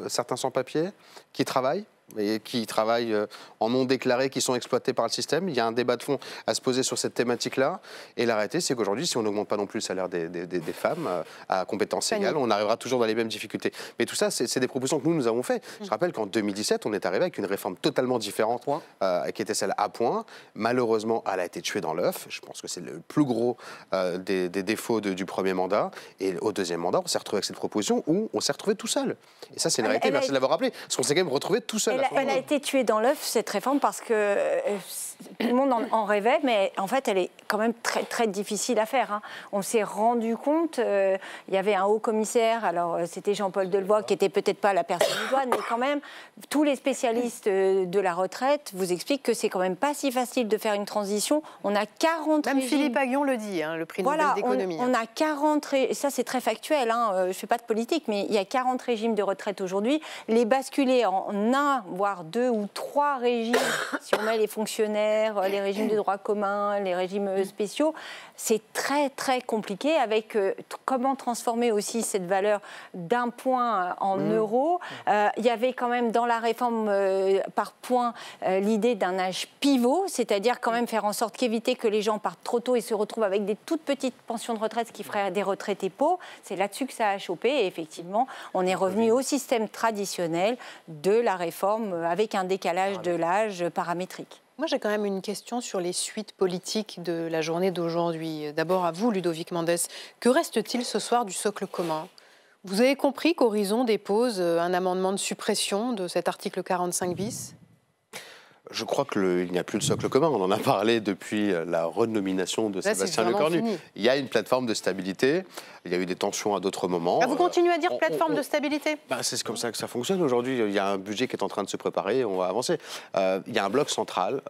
certains sans-papiers, qui travaillent en non déclaré, qui sont exploités par le système. Il y a un débat de fond à se poser sur cette thématique-là. Et la réalité, c'est qu'aujourd'hui, si on n'augmente pas non plus le salaire des femmes à compétences égales, on arrivera toujours dans les mêmes difficultés. Mais tout ça, c'est des propositions que nous avons faites. Je rappelle qu'en 2017, on est arrivé avec une réforme totalement différente, qui était celle à point. Malheureusement, elle a été tuée dans l'œuf. Je pense que c'est le plus gros des défauts du premier mandat. Et au deuxième mandat, on s'est retrouvé avec cette proposition où on s'est retrouvé tout seul. Et ça, c'est une réalité. Merci de l'avoir rappelé. Parce qu'on s'est quand même retrouvé tout seul. Elle a été tuée dans l'œuf, cette réforme, parce que tout le monde en rêvait, mais en fait, elle est quand même très, très difficile à faire. On s'est rendu compte, il y avait un haut commissaire, alors c'était Jean-Paul Delevoye, qui n'était peut-être pas la personne idoine, mais quand même, tous les spécialistes de la retraite vous expliquent que c'est quand même pas si facile de faire une transition. On a 40 Même Philippe Aghion le dit, le prix Nobel d'économie. On a 40, et ça c'est très factuel, je ne fais pas de politique, mais il y a 40 régimes de retraite aujourd'hui. Les basculer en un, voire 2 ou 3 régimes, si on met les fonctionnaires, les régimes de droit commun, les régimes spéciaux, c'est très très compliqué avec comment transformer aussi cette valeur d'un point en euros. Il y avait quand même dans la réforme par point l'idée d'un âge pivot, c'est-à-dire quand même faire en sorte qu'éviter que les gens partent trop tôt et se retrouvent avec des toutes petites pensions de retraite, ce qui ferait des retraités pauvres. C'est là-dessus que ça a chopé et effectivement, on est revenu au système traditionnel de la réforme avec un décalage de l'âge paramétrique. Moi, j'ai quand même une question sur les suites politiques de la journée d'aujourd'hui. D'abord à vous, Ludovic Mendes. Que reste-t-il ce soir du socle commun ? Vous avez compris qu'Horizon dépose un amendement de suppression de cet article 45 bis ? Je crois qu'il n'y a plus de socle commun. On en a parlé depuis la renomination de Sébastien Lecornu. Il y a une plateforme de stabilité. Il y a eu des tensions à d'autres moments. Vous continuez à dire plateforme de stabilité ? C'est comme ça que ça fonctionne aujourd'hui. Il y a un budget qui est en train de se préparer. On va avancer. Il y a un bloc central.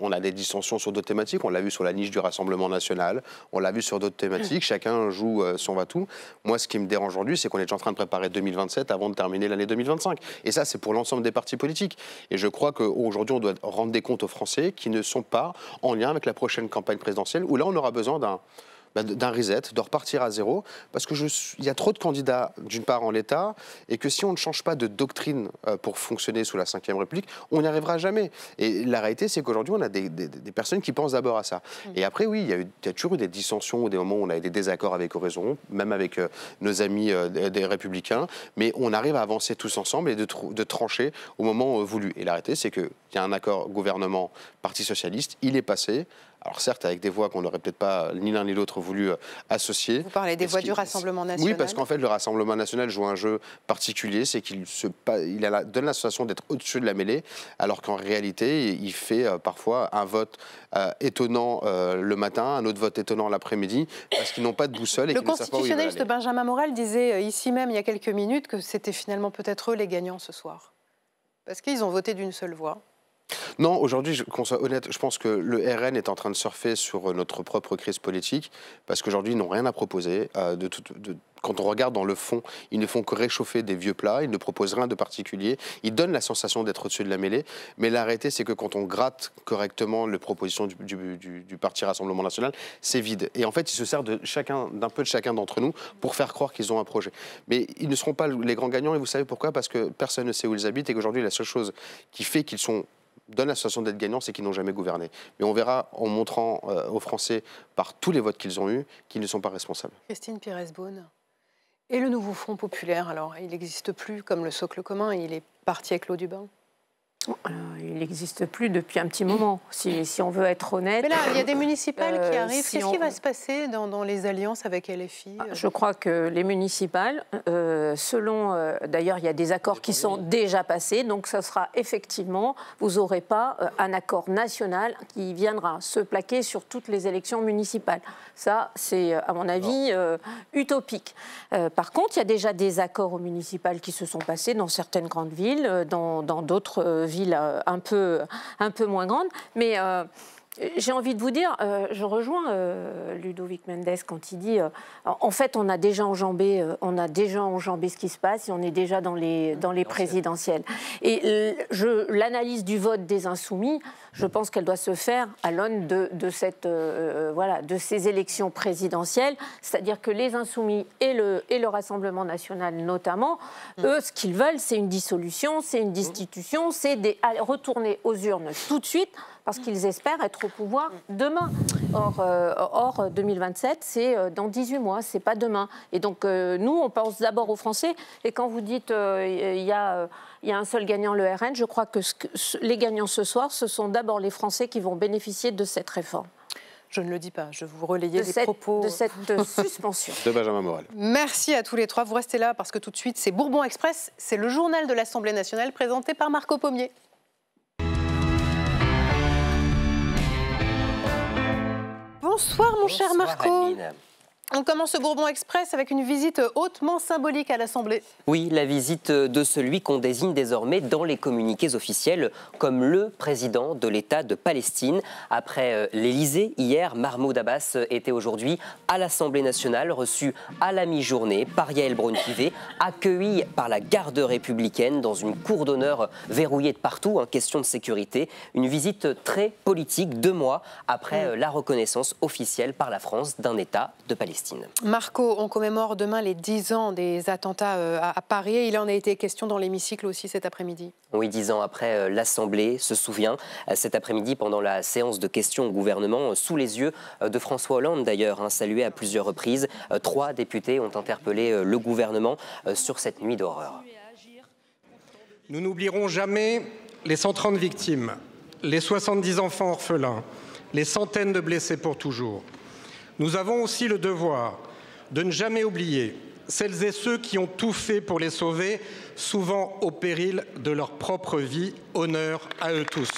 On a des dissensions sur d'autres thématiques. On l'a vu sur la niche du Rassemblement national. On l'a vu sur d'autres thématiques. Chacun joue son va-tout. Moi, ce qui me dérange aujourd'hui, c'est qu'on est déjà en train de préparer 2027 avant de terminer l'année 2025. Et ça, c'est pour l'ensemble des partis politiques. Et je crois qu'aujourd'hui, on doit rendre des comptes aux Français qui ne sont pas en lien avec la prochaine campagne présidentielle, où là, on aura besoin d'un reset, de repartir à zéro, parce qu'il y a trop de candidats, d'une part, en l'état, et que si on ne change pas de doctrine pour fonctionner sous la Ve République, on n'y arrivera jamais. Et la réalité, c'est qu'aujourd'hui, on a des personnes qui pensent d'abord à ça. Et après, oui, il y a toujours eu des dissensions, ou des moments où on a eu des désaccords avec Horizon, même avec nos amis des Républicains, mais on arrive à avancer tous ensemble et de trancher au moment voulu. Et la réalité, c'est qu'il y a un accord gouvernement-Parti socialiste, il est passé. Alors certes, avec des voix qu'on n'aurait peut-être pas ni l'un ni l'autre voulu associer. Vous parlez des voix du Rassemblement national ? Oui, parce qu'en fait, le Rassemblement national joue un jeu particulier, c'est qu'il donne la sensation d'être au-dessus de la mêlée, alors qu'en réalité, il fait parfois un vote étonnant le matin, un autre vote étonnant l'après-midi, parce qu'ils n'ont pas de boussole et qu'ils ne savent pas où ils veulent aller. Le constitutionnaliste Benjamin Morel disait ici même, il y a quelques minutes, que c'était finalement peut-être eux les gagnants ce soir. Parce qu'ils ont voté d'une seule voix. Non, aujourd'hui, qu'on soit honnête, je pense que le RN est en train de surfer sur notre propre crise politique, parce qu'aujourd'hui, ils n'ont rien à proposer. Quand on regarde dans le fond, ils ne font que réchauffer des vieux plats, ils ne proposent rien de particulier, ils donnent la sensation d'être au-dessus de la mêlée, mais la réalité, c'est que quand on gratte correctement les propositions du Parti Rassemblement National, c'est vide. Et en fait, ils se servent d'un peu de chacun d'entre nous pour faire croire qu'ils ont un projet. Mais ils ne seront pas les grands gagnants, et vous savez pourquoi ? Parce que personne ne sait où ils habitent, et qu'aujourd'hui, la seule chose qui fait qu'ils donne la sensation d'être gagnants, c'est qu'ils n'ont jamais gouverné. Mais on verra en montrant aux Français, par tous les votes qu'ils ont eus, qu'ils ne sont pas responsables. Christine Pires-Beaune. Et le nouveau Front populaire, alors, il n'existe plus comme le socle commun, il est parti avec l'eau du bain ? Il n'existe plus depuis un petit moment, si on veut être honnête. Mais là, il y a des municipales qui arrivent. Qu'est-ce qui va se passer dans les alliances avec LFI ? Je crois que les municipales, d'ailleurs, il y a des accords qui sont déjà passés, donc ça sera effectivement, vous n'aurez pas un accord national qui viendra se plaquer sur toutes les élections municipales. Ça, c'est, à mon avis, utopique. Par contre, il y a déjà des accords municipaux qui se sont passés dans certaines grandes villes, dans d'autres villes un peu moins grandes, mais J'ai envie de vous dire, je rejoins Ludovic Mendes quand il dit, en fait, on a déjà enjambé ce qui se passe et on est déjà dans les présidentielles. Et l'analyse du vote des Insoumis, je pense qu'elle doit se faire à l'aune de ces élections présidentielles, c'est-à-dire que les Insoumis et le Rassemblement national notamment, eux, ce qu'ils veulent, c'est une dissolution, c'est une destitution, c'est retourner aux urnes tout de suite, parce qu'ils espèrent être au pouvoir demain. Or 2027, c'est dans 18 mois, c'est pas demain. Et donc, nous, on pense d'abord aux Français. Et quand vous dites il y a un seul gagnant, le RN, je crois que les gagnants ce soir, ce sont d'abord les Français qui vont bénéficier de cette réforme. Je ne le dis pas, je vous relayais les propos de cette suspension. De Benjamin Morel. Merci à tous les trois. Vous restez là parce que tout de suite, c'est Bourbon Express. C'est le journal de l'Assemblée nationale présenté par Marco Pommier. Bonsoir mon cher Marco. Adeline. On commence ce Bourbon Express avec une visite hautement symbolique à l'Assemblée. Oui, la visite de celui qu'on désigne désormais dans les communiqués officiels comme le président de l'État de Palestine. Après l'Élysée, hier, Mahmoud Abbas était aujourd'hui à l'Assemblée nationale, reçu à la mi-journée par Yael Braun-Pivet, accueilli par la garde républicaine dans une cour d'honneur verrouillée de partout, question de sécurité. Une visite très politique, 2 mois après la reconnaissance officielle par la France d'un État de Palestine. Marco, on commémore demain les 10 ans des attentats à Paris. Il en a été question dans l'hémicycle aussi cet après-midi. Oui, 10 ans après, l'Assemblée se souvient. Cet après-midi, pendant la séance de questions au gouvernement, sous les yeux de François Hollande d'ailleurs, salué à plusieurs reprises, 3 députés ont interpellé le gouvernement sur cette nuit d'horreur. Nous n'oublierons jamais les 130 victimes, les 70 enfants orphelins, les centaines de blessés pour toujours. Nous avons aussi le devoir de ne jamais oublier celles et ceux qui ont tout fait pour les sauver, souvent au péril de leur propre vie. Honneur à eux tous.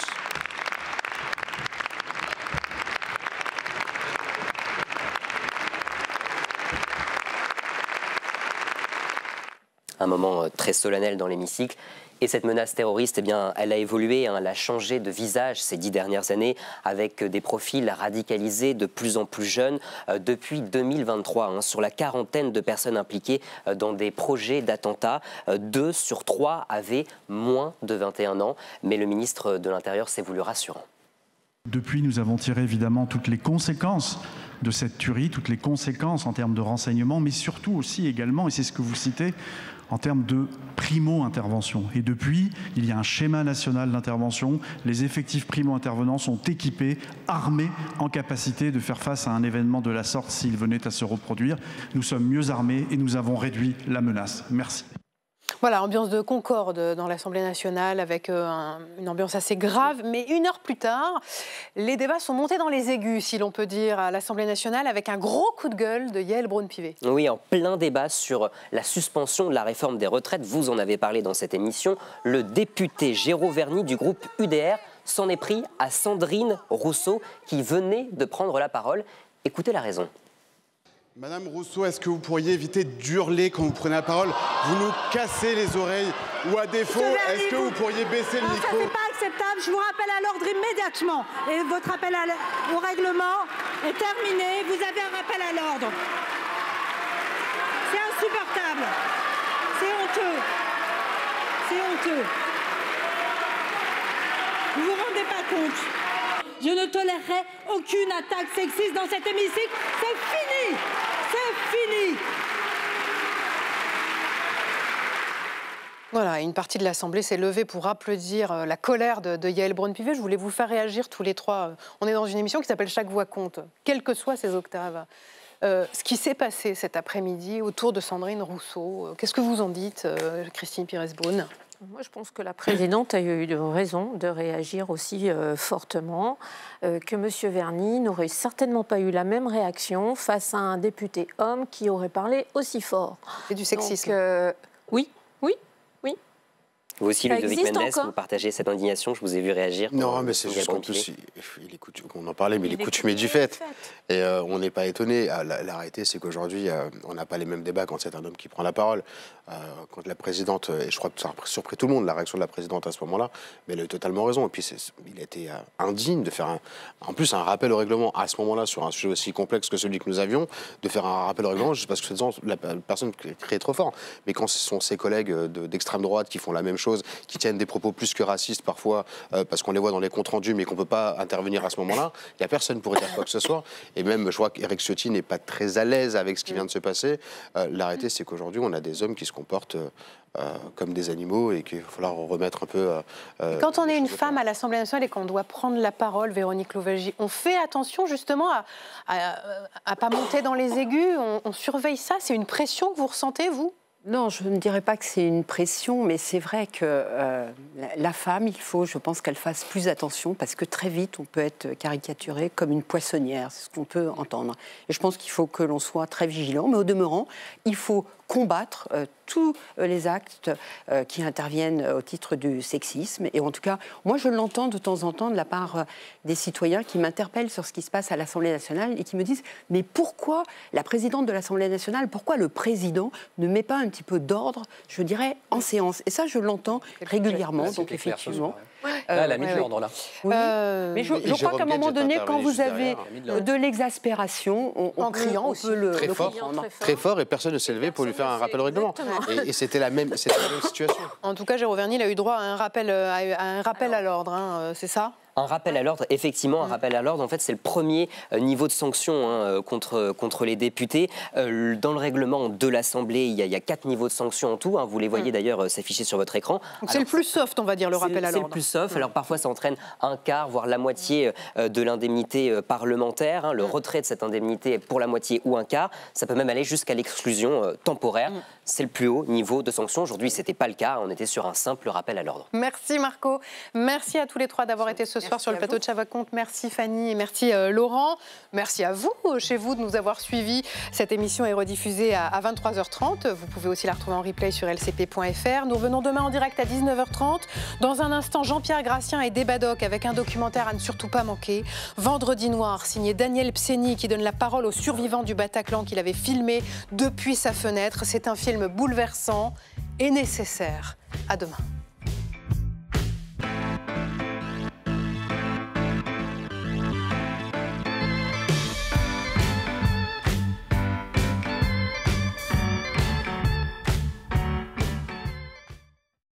Un moment très solennel dans l'hémicycle. Et cette menace terroriste, elle a évolué, elle a changé de visage ces 10 dernières années avec des profils radicalisés de plus en plus jeunes. Depuis 2023, sur la quarantaine de personnes impliquées dans des projets d'attentats, 2 sur 3 avaient moins de 21 ans. Mais le ministre de l'Intérieur s'est voulu rassurant. Depuis, nous avons tiré évidemment toutes les conséquences de cette tuerie, toutes les conséquences en termes de renseignement, mais surtout aussi également, et c'est ce que vous citez, en termes de primo-intervention. Et depuis, il y a un schéma national d'intervention. Les effectifs primo-intervenants sont équipés, armés, en capacité de faire face à un événement de la sorte s'il venait à se reproduire. Nous sommes mieux armés et nous avons réduit la menace. Merci. Voilà, ambiance de concorde dans l'Assemblée nationale avec une ambiance assez grave. Mais 1 heure plus tard, les débats sont montés dans les aigus, si l'on peut dire, à l'Assemblée nationale avec un gros coup de gueule de Yael Braun-Pivet. Oui, en plein débat sur la suspension de la réforme des retraites. Vous en avez parlé dans cette émission. Le député Géraud Verny du groupe UDR s'en est pris à Sandrine Rousseau qui venait de prendre la parole. Écoutez la raison. Madame Rousseau, est-ce que vous pourriez éviter d'hurler quand vous prenez la parole? Vous nous cassez les oreilles. Ou à défaut, est-ce que vous pourriez baisser le micro? Ça, c'est pas acceptable. Je vous rappelle à l'ordre immédiatement. Et votre appel au règlement est terminé. Vous avez un rappel à l'ordre. C'est insupportable. C'est honteux. C'est honteux. Vous vous rendez pas compte? Je ne tolérerai aucune attaque sexiste dans cet hémicycle. C'est fini. C'est fini. Voilà, une partie de l'Assemblée s'est levée pour applaudir la colère de Yael Braun-Pivet. Je voulais vous faire réagir tous les trois. On est dans une émission qui s'appelle Chaque voix compte, quelles que soient ses octaves. Ce qui s'est passé cet après-midi autour de Sandrine Rousseau, qu'est-ce que vous en dites, Christine Pires-Beaune? Moi, je pense que la présidente a eu raison de réagir aussi fortement, que M. Verny n'aurait certainement pas eu la même réaction face à un député homme qui aurait parlé aussi fort. C'est du sexisme. Donc, oui. Vous aussi, Ludovic Mendes, vous partagez cette indignation, je vous ai vu réagir. Non, mais c'est juste qu'en plus, on en parlait, mais il est coutumier du fait. Et on n'est pas étonné. La réalité, c'est qu'aujourd'hui, on n'a pas les mêmes débats quand c'est un homme qui prend la parole. Quand la présidente, et je crois que ça a surpris tout le monde, la réaction de la présidente à ce moment-là, mais elle a eu totalement raison. Et puis, il a été indigne de faire en plus un rappel au règlement à ce moment-là, sur un sujet aussi complexe que celui que nous avions, de faire un rappel au règlement, juste parce que la personne criait trop fort. Mais quand ce sont ses collègues d'extrême droite qui font la même chose, qui tiennent des propos plus que racistes parfois, parce qu'on les voit dans les comptes rendus, mais qu'on ne peut pas intervenir à ce moment-là, il n'y a personne pour dire quoi que ce soit. Et même, je vois qu'Éric Ciotti n'est pas très à l'aise avec ce qui vient de se passer. La réalité, c'est qu'aujourd'hui, on a des hommes qui se comportent comme des animaux et qu'il va falloir remettre un peu... Quand on est une femme à l'Assemblée nationale et qu'on doit prendre la parole, Véronique Louwagie, on fait attention justement à pas monter dans les aigus, on surveille ça, c'est une pression que vous ressentez, vous ? Non, je ne dirais pas que c'est une pression, mais c'est vrai que la femme, il faut, je pense qu'elle fasse plus attention, parce que très vite, on peut être caricaturé comme une poissonnière, c'est ce qu'on peut entendre. Et je pense qu'il faut que l'on soit très vigilant, mais au demeurant, il faut combattre tous les actes qui interviennent au titre du sexisme. Et en tout cas, moi, je l'entends de temps en temps de la part des citoyens qui m'interpellent sur ce qui se passe à l'Assemblée nationale et qui me disent « Mais pourquoi la présidente de l'Assemblée nationale, pourquoi le président ne met pas un petit peu d'ordre, je dirais, en séance ?» Et ça, je l'entends régulièrement, donc effectivement... Là, elle a mis de l'ordre, là. Oui, mais je crois qu'à un moment donné, quand vous avez de l'exaspération, on peut le comprendre. Très fort, et personne ne s'est levé pour lui faire un rappel au règlement. Et c'était la même situation. En tout cas, Jérôme Verny, il a eu droit à un rappel à l'ordre, hein, c'est ça ? Un rappel à l'ordre, effectivement, un rappel à l'ordre. En fait, c'est le premier niveau de sanction contre les députés. Dans le règlement de l'Assemblée, il y a 4 niveaux de sanctions en tout. Vous les voyez d'ailleurs s'afficher sur votre écran. C'est le plus soft, on va dire, le rappel à l'ordre. C'est le plus soft. Alors parfois, ça entraîne un quart, voire la moitié de l'indemnité parlementaire. Le retrait de cette indemnité pour la moitié ou un quart. Ça peut même aller jusqu'à l'exclusion temporaire. C'est le plus haut niveau de sanction. Aujourd'hui, ce n'était pas le cas. On était sur un simple rappel à l'ordre. Merci Marco. Merci à tous les trois d'avoir été ce soir sur le plateau de Chavacon. Merci Fanny et merci Laurent. Merci à vous, chez vous, de nous avoir suivis. Cette émission est rediffusée à 23h30. Vous pouvez aussi la retrouver en replay sur lcp.fr. Nous revenons demain en direct à 19h30. Dans un instant, Jean-Pierre Grassien et Débadoc avec un documentaire à ne surtout pas manquer. Vendredi noir, signé Daniel Pseny, qui donne la parole aux survivants du Bataclan qu'il avait filmé depuis sa fenêtre. C'est un film bouleversant et nécessaire. À demain.